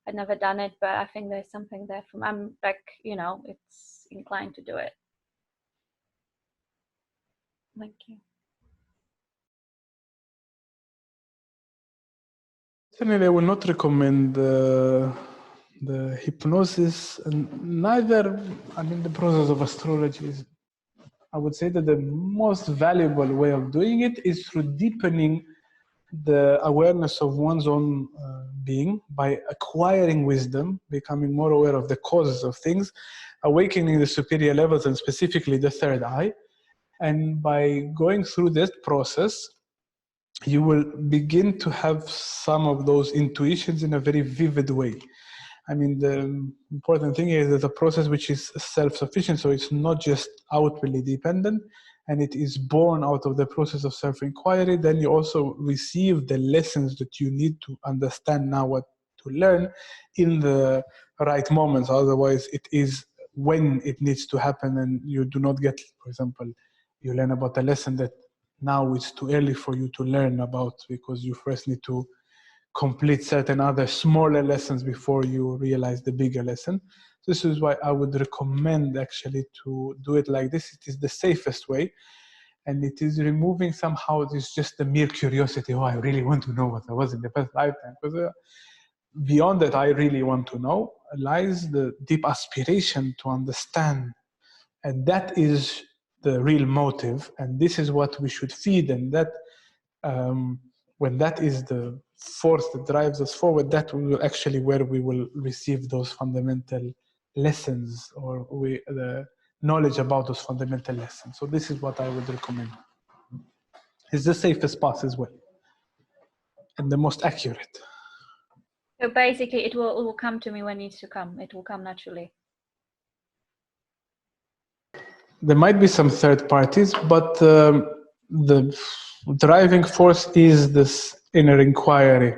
I'd never done it, but I think there's something there from, I'm like, it's inclined to do it. Thank you. Certainly, I will not recommend the hypnosis, and neither, I mean, the process of astrology is, I would say that the most valuable way of doing it is through deepening the awareness of one's own being by acquiring wisdom, becoming more aware of the causes of things, awakening the superior levels and specifically the third eye. And by going through this process, you will begin to have some of those intuitions in a very vivid way. I mean, the important thing is that a process which is self-sufficient, so it's not just outwardly dependent, and it is born out of the process of self-inquiry. Then you also receive the lessons that you need to understand now what to learn in the right moments. Otherwise, it is when it needs to happen, and you do not get, for example, you learn about a lesson that now it's too early for you to learn about, because you first need to complete certain other smaller lessons before you realize the bigger lesson. This is why I would recommend actually to do it like this. It is the safest way, and it is removing somehow this just the mere curiosity. Oh, I really want to know what I was in the past lifetime. Because beyond that, I really want to know, lies the deep aspiration to understand, and that is the real motive, and this is what we should feed, and that when that is the force that drives us forward, that will actually where we will receive those fundamental lessons, or the knowledge about those fundamental lessons. So this is what I would recommend. It's the safest path as well, and the most accurate. So basically, it will come to me when it needs to come. It will come naturally. There might be some third parties, but the driving force is this inner inquiry.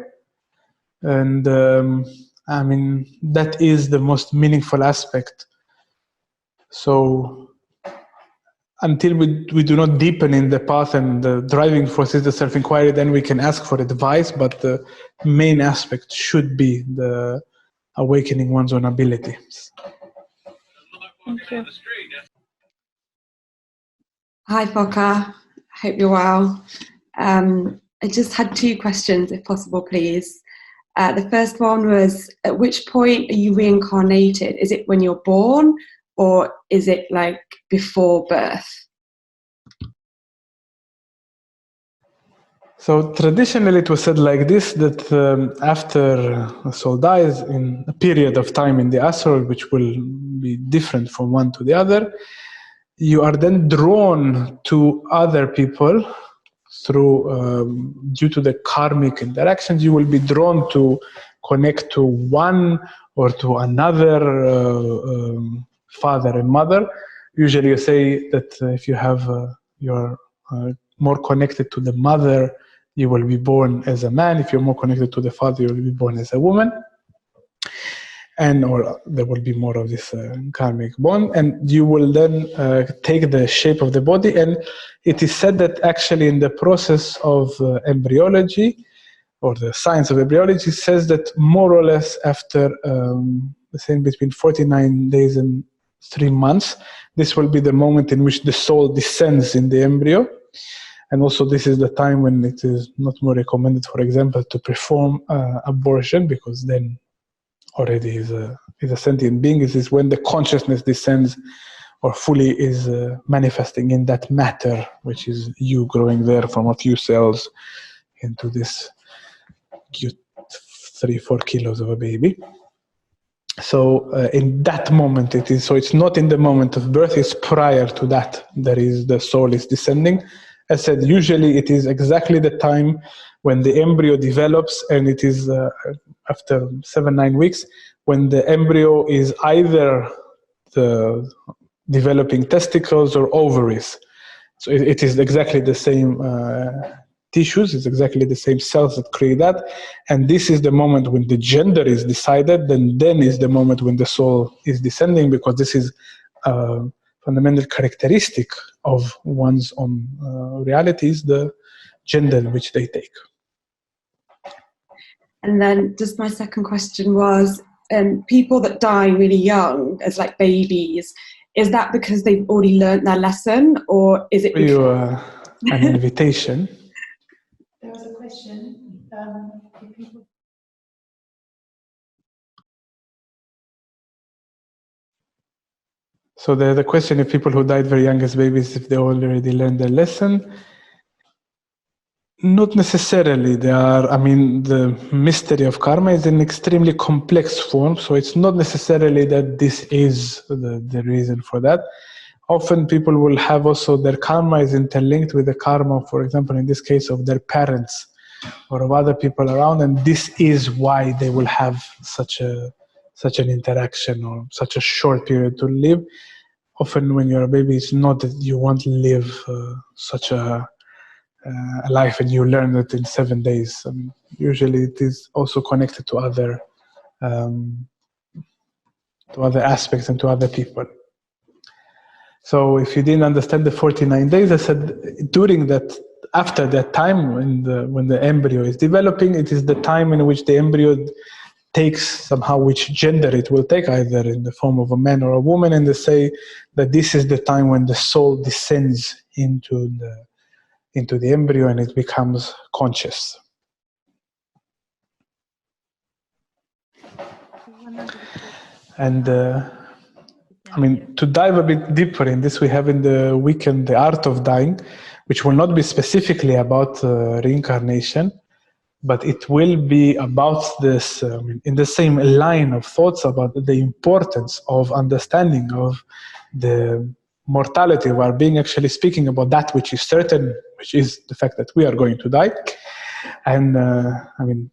And I mean, that is the most meaningful aspect. So until we do not deepen in the path and the driving force is the self-inquiry, then we can ask for advice, but the main aspect should be the awakening one's own abilities. Thank you. Hi, Foca. Hope you're well. I just had two questions, if possible, please. The first one was, at which point are you reincarnated? Is it when you're born, or is it like before birth? So traditionally it was said like this, that after a soul dies, in a period of time in the astral, which will be different from one to the other, you are then drawn to other people through, due to the karmic interactions, you will be drawn to connect to one or to another father and mother. Usually you say that if you have, you're more connected to the mother, you will be born as a man. If you're more connected to the father, you will be born as a woman. And or there will be more of this karmic bond, and you will then take the shape of the body. And it is said that actually in the process of embryology, or the science of embryology, says that more or less after saying between 49 days and 3 months, this will be the moment in which the soul descends in the embryo. And also this is the time when it is not more recommended, for example, to perform abortion, because then already is a sentient being. This is when the consciousness descends or fully is manifesting in that matter, which is you growing there from a few cells into this cute 3-4 kilos of a baby. So in that moment it is, so it's not in the moment of birth, it's prior to that. There is, the soul is descending. As I said, usually it is exactly the time when the embryo develops, and it is after 7-9 weeks, when the embryo is either the developing testicles or ovaries. So it is exactly the same tissues, it's exactly the same cells that create that. And this is the moment when the gender is decided, then is the moment when the soul is descending, because this is a fundamental characteristic of one's own realities, the gender which they take. And then just my second question was, people that die really young, as like babies, is that because they've already learned their lesson, or is it because... an invitation? There was a question. If people... So the question, if people who died very young as babies, if they already learned their lesson. Not necessarily. They are, I mean, the mystery of karma is an extremely complex form, so it's not necessarily that this is the reason for that. Often people will have also their karma is interlinked with the karma, for example, in this case of their parents or of other people around, and this is why they will have such an interaction or such a short period to live. Often when you're a baby, it's not that you want to live such a life and you learn it in 7 days. I mean, usually it is also connected to other aspects and to other people. So if you didn't understand the 49 days, I said during that, after that time when the embryo is developing, it is the time in which the embryo takes somehow which gender it will take, either in the form of a man or a woman, and they say that this is the time when the soul descends into the embryo and it becomes conscious. And I mean, to dive a bit deeper in this, we have in the weekend The Art of Dying, which will not be specifically about reincarnation, but it will be about this, in the same line of thoughts about the importance of understanding of the mortality of our being, actually speaking about that which is certain, which is the fact that we are going to die. And I mean,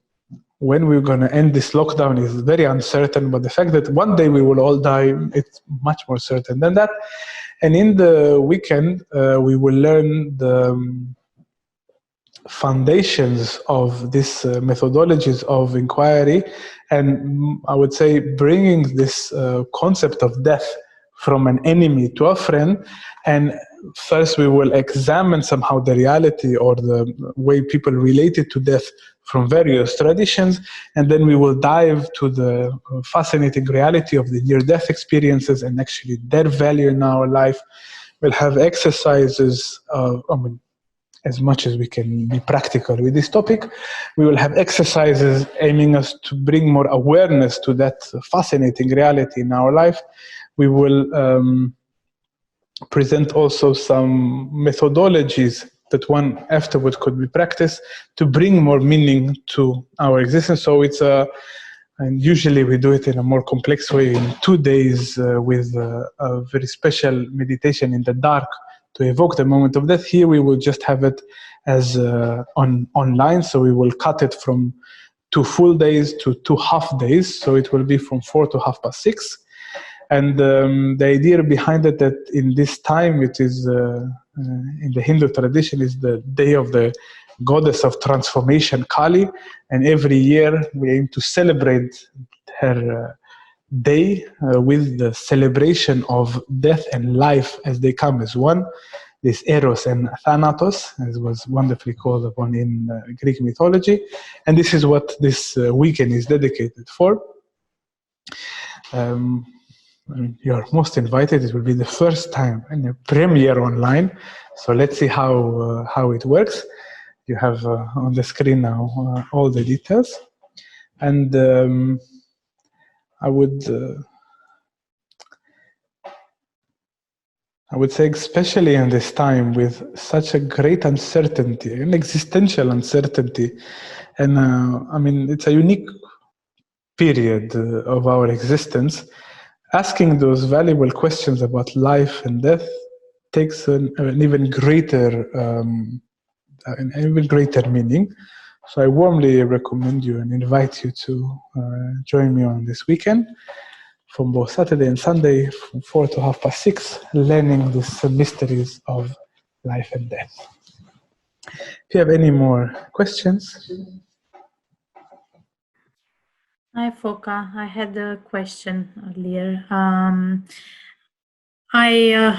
when we're going to end this lockdown is very uncertain, but the fact that one day we will all die, it's much more certain than that. And in the weekend, we will learn the foundations of these methodologies of inquiry, and I would say bringing this concept of death from an enemy to a friend. And first we will examine somehow the reality or the way people related to death from various traditions, and then we will dive to the fascinating reality of the near-death experiences and actually their value in our life. We'll have exercises, as much as we can be practical with this topic. We will have exercises aiming us to bring more awareness to that fascinating reality in our life. We will present also some methodologies that one afterwards could be practiced to bring more meaning to our existence. So it's and usually we do it in a more complex way in 2 days with a very special meditation in the dark to evoke the moment of death. Here we will just have it as online, so we will cut it from 2 full days to 2 half days, so it will be from 4 to 6:30. And the idea behind it, that in this time, it is in the Hindu tradition, is the day of the goddess of transformation, Kali, and every year we aim to celebrate her day with the celebration of death and life as they come as one, this Eros and Thanatos, as was wonderfully called upon in Greek mythology. And this is what this weekend is dedicated for. You're most invited. It will be the first time in a premiere online, so let's see how it works. You have on the screen now all the details, and I would I would say especially in this time with such a great uncertainty, an existential uncertainty, and I mean, it's a unique period of our existence. Asking those valuable questions about life and death takes an even greater meaning. So I warmly recommend you and invite you to join me on this weekend from both Saturday and Sunday from 4 to 6:30, learning these mysteries of life and death. If you have any more questions. Hi, Foca. I had a question earlier. I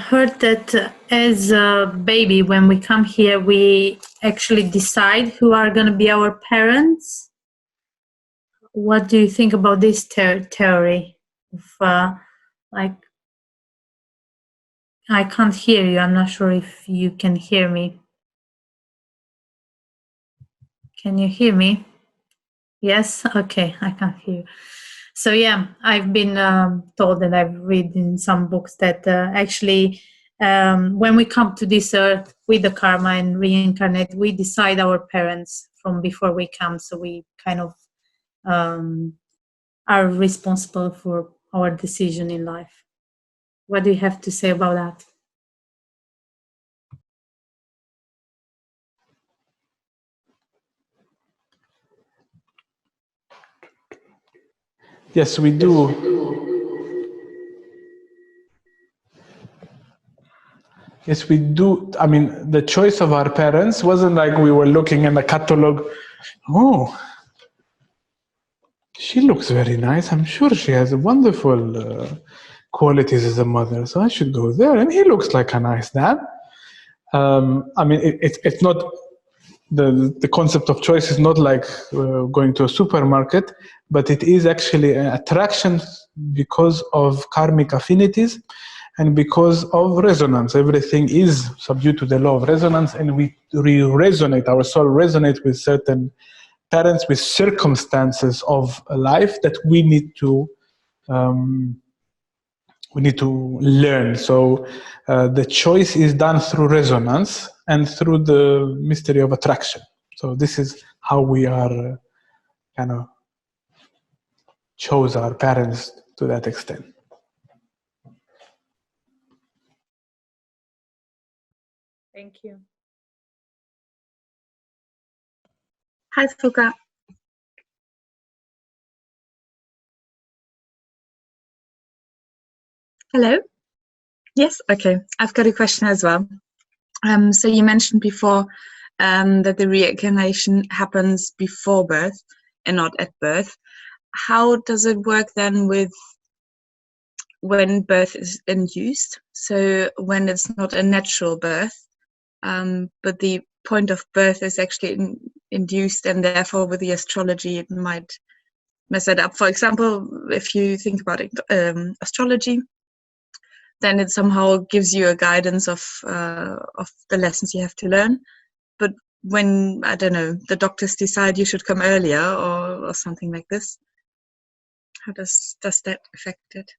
heard that as a baby, when we come here, we actually decide who are going to be our parents. What do you think about this theory? Like, I can't hear you. I'm not sure if you can hear me. Can you hear me? Yes? Okay, I can't hear you. So yeah, I've been told, and I've read in some books that actually when we come to this earth with the karma and reincarnate, we decide our parents from before we come. So we kind of are responsible for our decision in life. What do you have to say about that? Yes, we do. Yes, we do. I mean, the choice of our parents wasn't like we were looking in the catalog. Oh, she looks very nice. I'm sure she has wonderful qualities as a mother, so I should go there. And he looks like a nice dad. I mean, it's not the concept of choice is not like going to a supermarket, but it is actually an attraction because of karmic affinities and because of resonance. Everything is subject to the law of resonance, and we resonate, our soul resonates with certain parents, with circumstances of life that we need to learn. So the choice is done through resonance and through the mystery of attraction. So this is how we are kind of chose our parents to that extent. Thank you. Hi, Foca. Hello? Yes, okay. I've got a question as well. So you mentioned before that the reincarnation happens before birth and not at birth. How does it work then with when birth is induced? So when it's not a natural birth, but the point of birth is actually induced, and therefore with the astrology it might mess it up. For example, if you think about it, astrology, then it somehow gives you a guidance of the lessons you have to learn. But when, I don't know, the doctors decide you should come earlier or something like this, how does that affect it?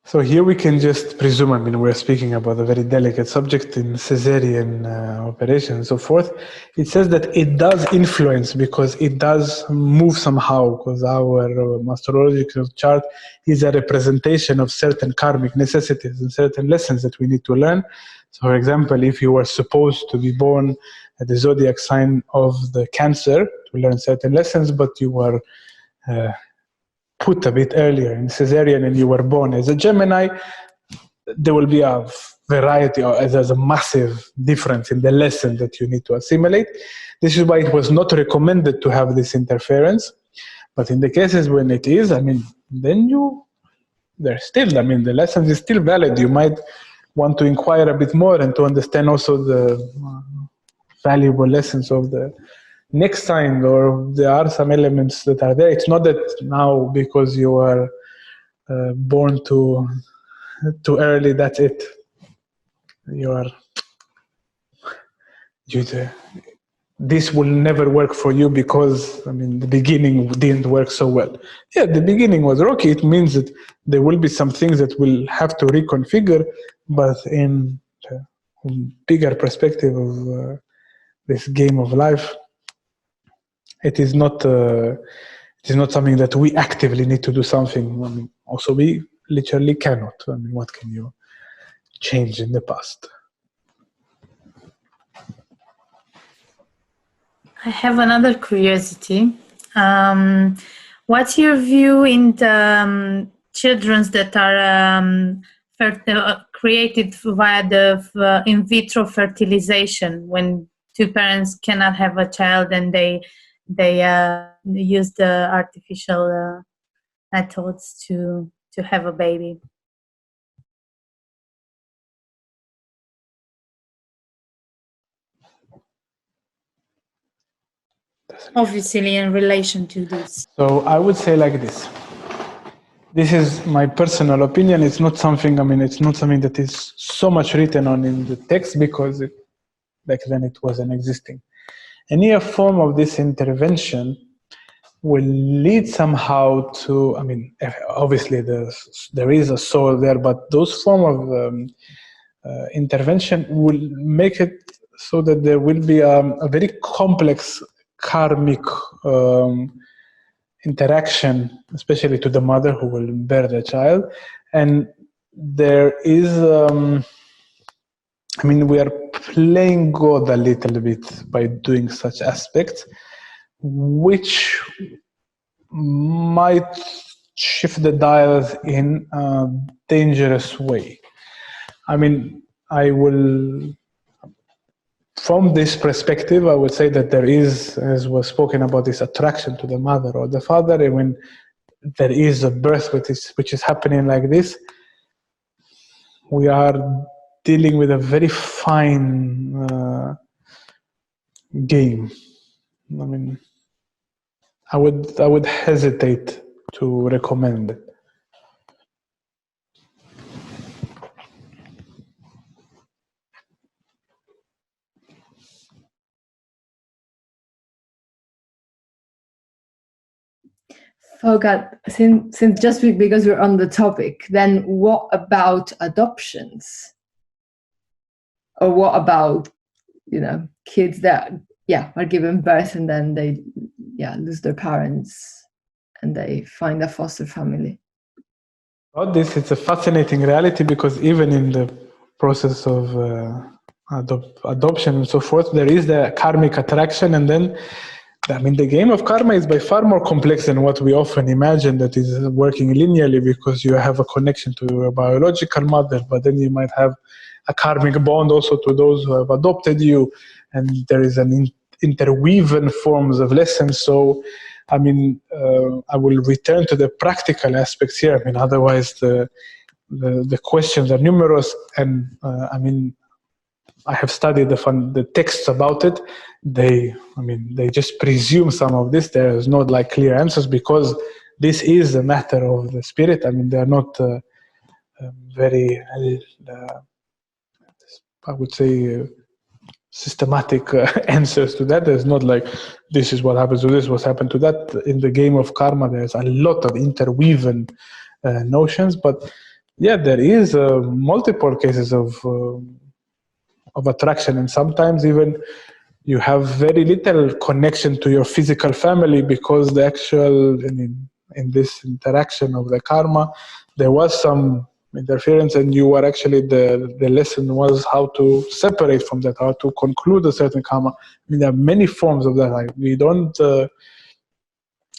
So here we can just presume, I mean, we're speaking about a very delicate subject in cesarean operation and so forth. It says that it does influence because it does move somehow, because our astrological chart is a representation of certain karmic necessities and certain lessons that we need to learn. So for example, if you were supposed to be born at the zodiac sign of the Cancer to learn certain lessons, but you were put a bit earlier in cesarean and you were born as a Gemini, there will be a variety, or there's a massive difference in the lesson that you need to assimilate. This is why it was not recommended to have this interference. But in the cases when it is, I mean, then the lesson is still valid. You might want to inquire a bit more and to understand also the valuable lessons of the next sign, or there are some elements that are there. It's not that now because you are born too early, that's it. this will never work for you because, I mean, the beginning didn't work so well. Yeah, the beginning was rocky. It means that there will be some things that will have to reconfigure, but in bigger perspective of this game of life, it is not something that we actively need to do something. I mean, also we literally cannot. I mean, what can you change in the past? I have another curiosity. What's your view in the children that are created via the in vitro fertilization, when two parents cannot have a child and they use the artificial methods to have a baby? Obviously, in relation to this. So I would say like this. This is my personal opinion. It's not something, I mean, it's not something that is so much written on in the text because back then it wasn't existing. Any form of this intervention will lead somehow to, I mean, obviously there is a soul there, but those form of intervention will make it so that there will be a very complex karmic interaction, especially to the mother who will bear the child. And there is, I mean, we are playing God a little bit by doing such aspects, which might shift the dials in a dangerous way. I mean, from this perspective, I would say that there is, as was spoken about, this attraction to the mother or the father, and when there is a birth which is happening like this, we are dealing with a very fine game. I mean, I would hesitate to recommend it. Foca, since just because we're on the topic, then what about adoptions? Or what about, kids that are given birth and then they lose their parents and they find a foster family? About this, it's a fascinating reality because even in the process of adoption and so forth, there is the karmic attraction, and then, I mean, the game of karma is by far more complex than what we often imagine, that is working linearly, because you have a connection to your biological mother, but then you might have a karmic bond also to those who have adopted you, and there is an interwoven forms of lessons. So, I mean, I will return to the practical aspects here. I mean, otherwise the questions are numerous, and I mean, I have studied the texts about it. They just presume some of this. There is not like clear answers because this is a matter of the spirit. I mean, they are not very, I would say, systematic answers to that. There's not like, this is what happens to this, what's happened to that. In the game of karma, there's a lot of interwoven notions. But yeah, there is multiple cases of attraction, and sometimes even you have very little connection to your physical family because the actual in this interaction of the karma there was some interference, and you were actually the lesson was how to separate from that, how to conclude a certain karma. I mean, there are many forms of that. Like,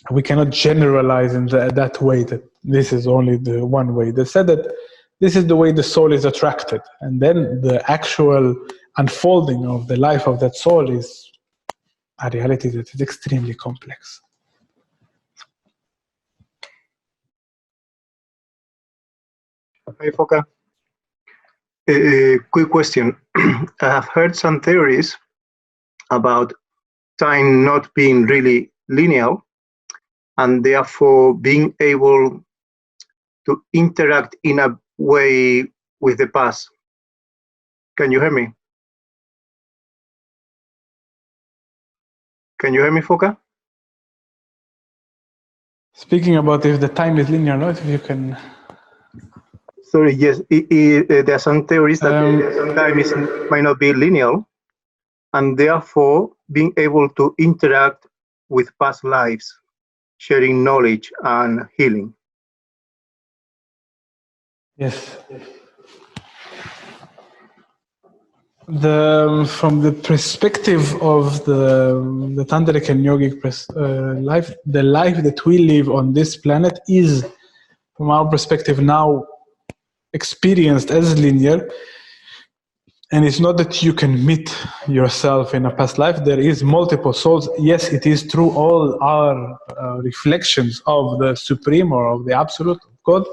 we cannot generalize in that way that this is only the one way. They said that this is the way the soul is attracted, and then the actual unfolding of the life of that soul is a reality that is extremely complex. Hi, Foca. Quick question. I have heard some theories about time not being really linear, and therefore being able to interact in a way with the past. Can you hear me? Can you hear me, Foca? Speaking about if the time is linear or not, if you can. Sorry, yes, there are some theories that time might not be linear, and therefore being able to interact with past lives, sharing knowledge and healing. Yes. From the perspective of the tantric and yogic life, the life that we live on this planet is, from our perspective now, experienced as linear. And it's not that you can meet yourself in a past life. There is multiple souls. Yes, it is through all our reflections of the Supreme or of the Absolute of God,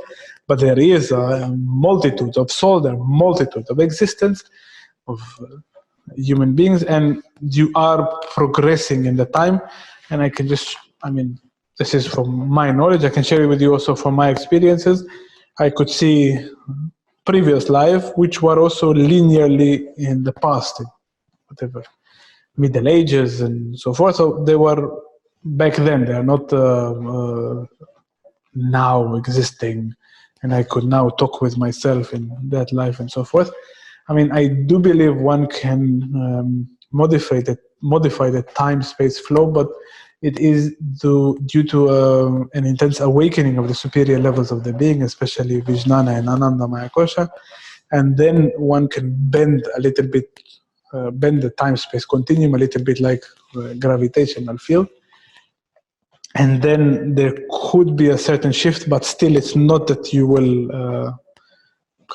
but there is a multitude of souls, there are multitude of existence of human beings, and you are progressing in the time. And I can just, this is from my knowledge, I can share it with you also from my experiences. I could see previous life, which were also linearly in the past, whatever, Middle Ages and so forth. So they were back then, they are not now existing, and I could now talk with myself in that life and so forth. I do believe one can modify the time-space flow, but it is due to an intense awakening of the superior levels of the being, especially Vijnana and Ananda Maya Kosha, and then one can bend a little bit, bend the time-space continuum a little bit like gravitational field. And then there could be a certain shift, but still it's not that you will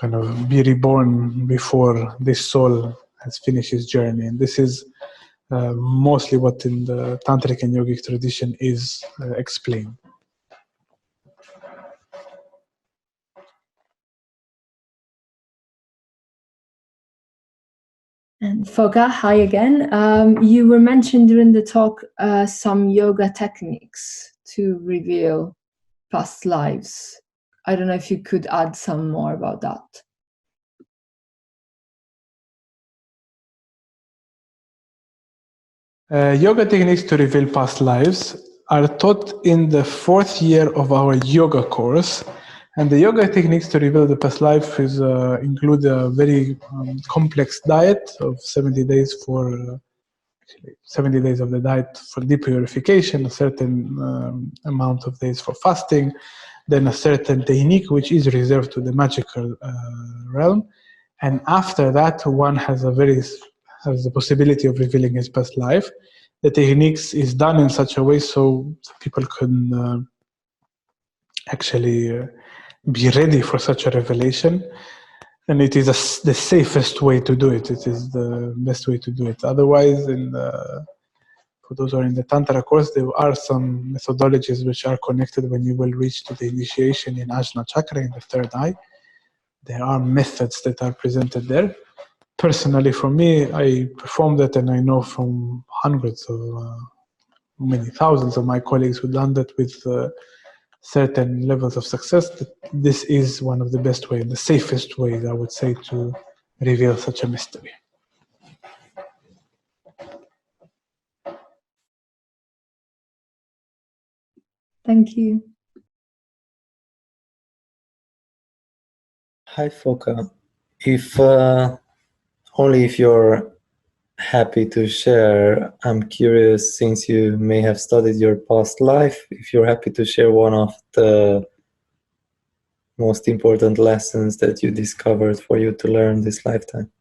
kind of be reborn before this soul has finished his journey. And this is mostly what in the tantric and yogic tradition is explained. And Foca, hi again. You were mentioned during the talk some yoga techniques to reveal past lives. I don't know if you could add some more about that. Yoga techniques to reveal past lives are taught in the 4th year of our yoga course. And the yoga techniques to reveal the past life include a very complex diet of 70 days for 70 days of the diet for deep purification, a certain amount of days for fasting, then a certain technique which is reserved to the magical realm. And after that, one has the possibility of revealing his past life. The techniques is done in such a way so people can actually be ready for such a revelation. And it is the safest way to do it. It is the best way to do it. Otherwise, for those who are in the Tantra course, there are some methodologies which are connected when you will reach to the initiation in Ajna Chakra, in the 3rd eye. There are methods that are presented there. Personally, for me, I performed that, and I know from hundreds of, many thousands of my colleagues who done that with certain levels of success, that this is one of the best ways, the safest ways, I would say, to reveal such a mystery. Thank you. Hi, Foca. Only if you're happy to share, I'm curious, since you may have studied your past life, if you're happy to share one of the most important lessons that you discovered for you to learn this lifetime.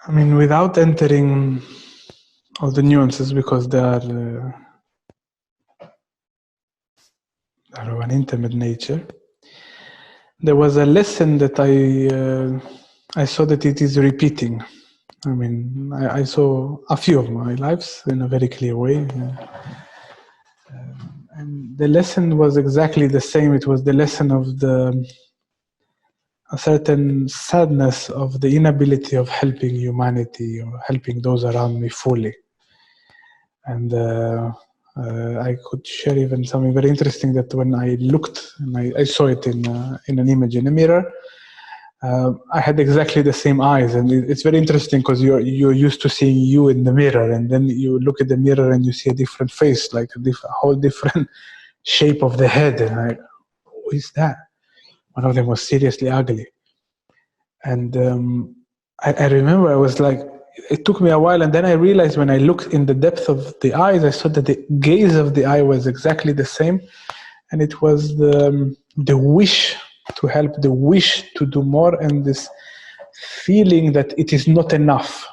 Without entering all the nuances, because they are of an intimate nature, there was a lesson that I saw that it is repeating. I saw a few of my lives in a very clear way. And the lesson was exactly the same. It was the lesson of a certain sadness of the inability of helping humanity or helping those around me fully. And I could share even something very interesting that when I looked, and I saw it in an image in a mirror, I had exactly the same eyes, and it's very interesting because you're used to seeing you in the mirror, and then you look at the mirror and you see a different face, like a whole different shape of the head, and who is that? One of them was seriously ugly, and I remember I was like, it took me a while, and then I realized when I looked in the depth of the eyes, I saw that the gaze of the eye was exactly the same, and it was the wish to help, the wish to do more, and this feeling that it is not enough,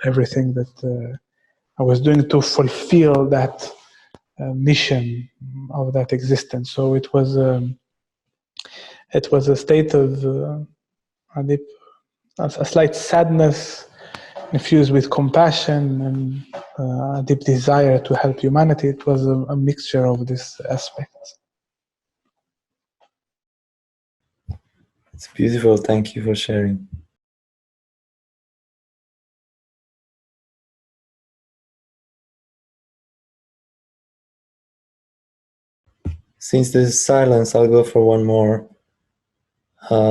everything that I was doing to fulfill that mission of that existence. So it was a state of a slight sadness infused with compassion and a deep desire to help humanity. It was a mixture of these aspects. It's beautiful. Thank you for sharing. Since there's silence, I'll go for one more.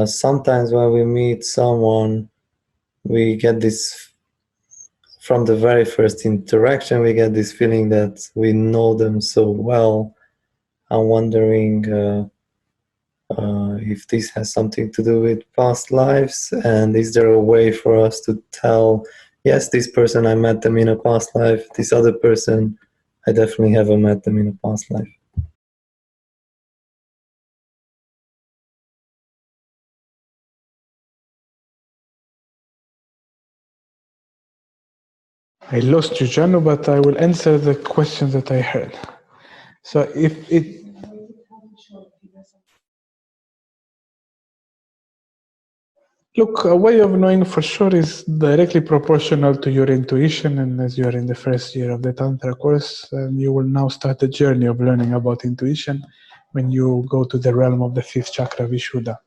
Sometimes when we meet someone, we get this, from the very first interaction, we get this feeling that we know them so well. I'm wondering if this has something to do with past lives, and is there a way for us to tell, yes, this person, I met them in a past life, this other person, I definitely haven't met them in a past life. I lost you, Janu, but I will answer the question that I heard. So if it... Look, a way of knowing for sure is directly proportional to your intuition, and as you are in the first year of the Tantra course, you will now start the journey of learning about intuition when you go to the realm of the fifth chakra, Vishuddha.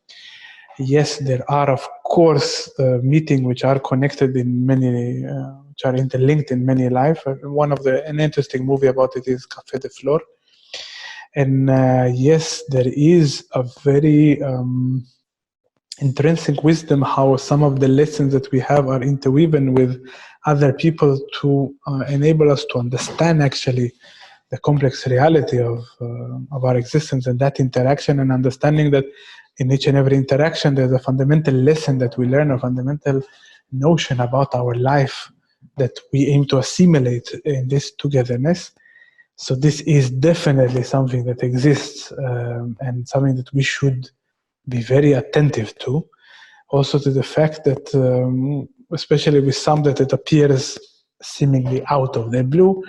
Yes, there are, of course, meetings which are connected in many, which are interlinked in many lives. An interesting movie about it is Café de Flor. And yes, there is a very intrinsic wisdom how some of the lessons that we have are interwoven with other people to enable us to understand actually the complex reality of our existence, and that interaction, and understanding that in each and every interaction there's a fundamental lesson that we learn, a fundamental notion about our life that we aim to assimilate in this togetherness. So this is definitely something that exists, and something that we should be very attentive to. Also to the fact that, especially with some that it appears seemingly out of the blue,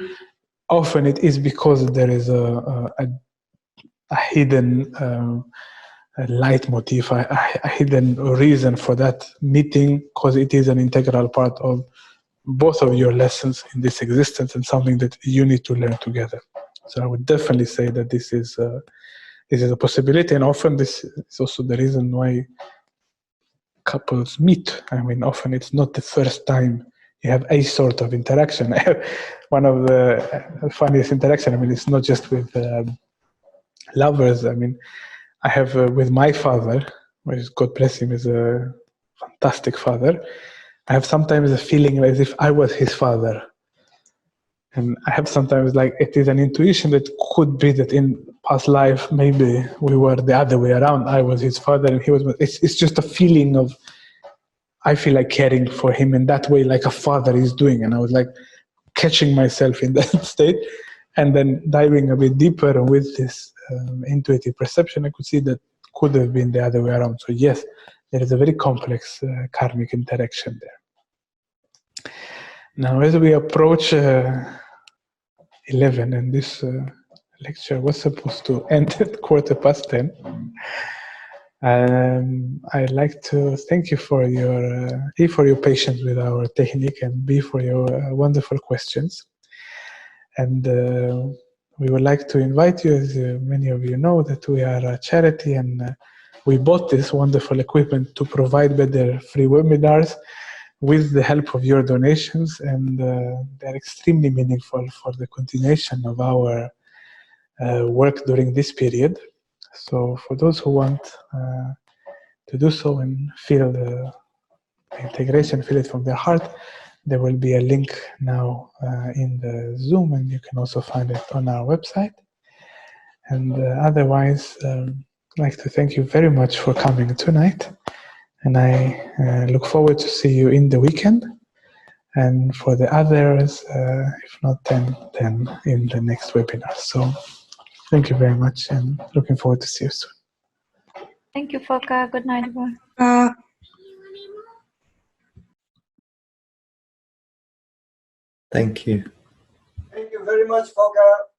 often it is because there is a hidden leitmotif, a hidden reason for that meeting, because it is an integral part of both of your lessons in this existence and something that you need to learn together. So I would definitely say that this is a possibility, and often this is also the reason why couples meet. I mean, often it's not the first time you have a sort of interaction. One of the funniest interaction, I mean, it's not just with lovers. I mean, I have with my father, which God bless him, is a fantastic father. I have sometimes a feeling as if I was his father. And I have sometimes like, it is an intuition that could be that in past life, maybe we were the other way around. I was his father and he was, it's just a feeling of, I feel like caring for him in that way, like a father is doing. And I was like catching myself in that state, and then diving a bit deeper with this intuitive perception, I could see that could have been the other way around. So yes, there is a very complex karmic interaction there. Now, as we approach 11, and this lecture was supposed to end at 10:15, I'd like to thank you for your A, for your patience with our technique, and B, for your wonderful questions. And we would like to invite you, as many of you know, that we are a charity, and we bought this wonderful equipment to provide better free webinars. with the help of your donations, and they're extremely meaningful for the continuation of our work during this period. So for those who want to do so and feel the integration, feel it from their heart, there will be a link now in the Zoom, and you can also find it on our website. And otherwise, I'd like to thank you very much for coming tonight. And I look forward to see you in the weekend. And for the others, if not then in the next webinar. So thank you very much, and looking forward to see you soon. Thank you, Foca. Good night, everyone. Thank you. Thank you very much, Foca.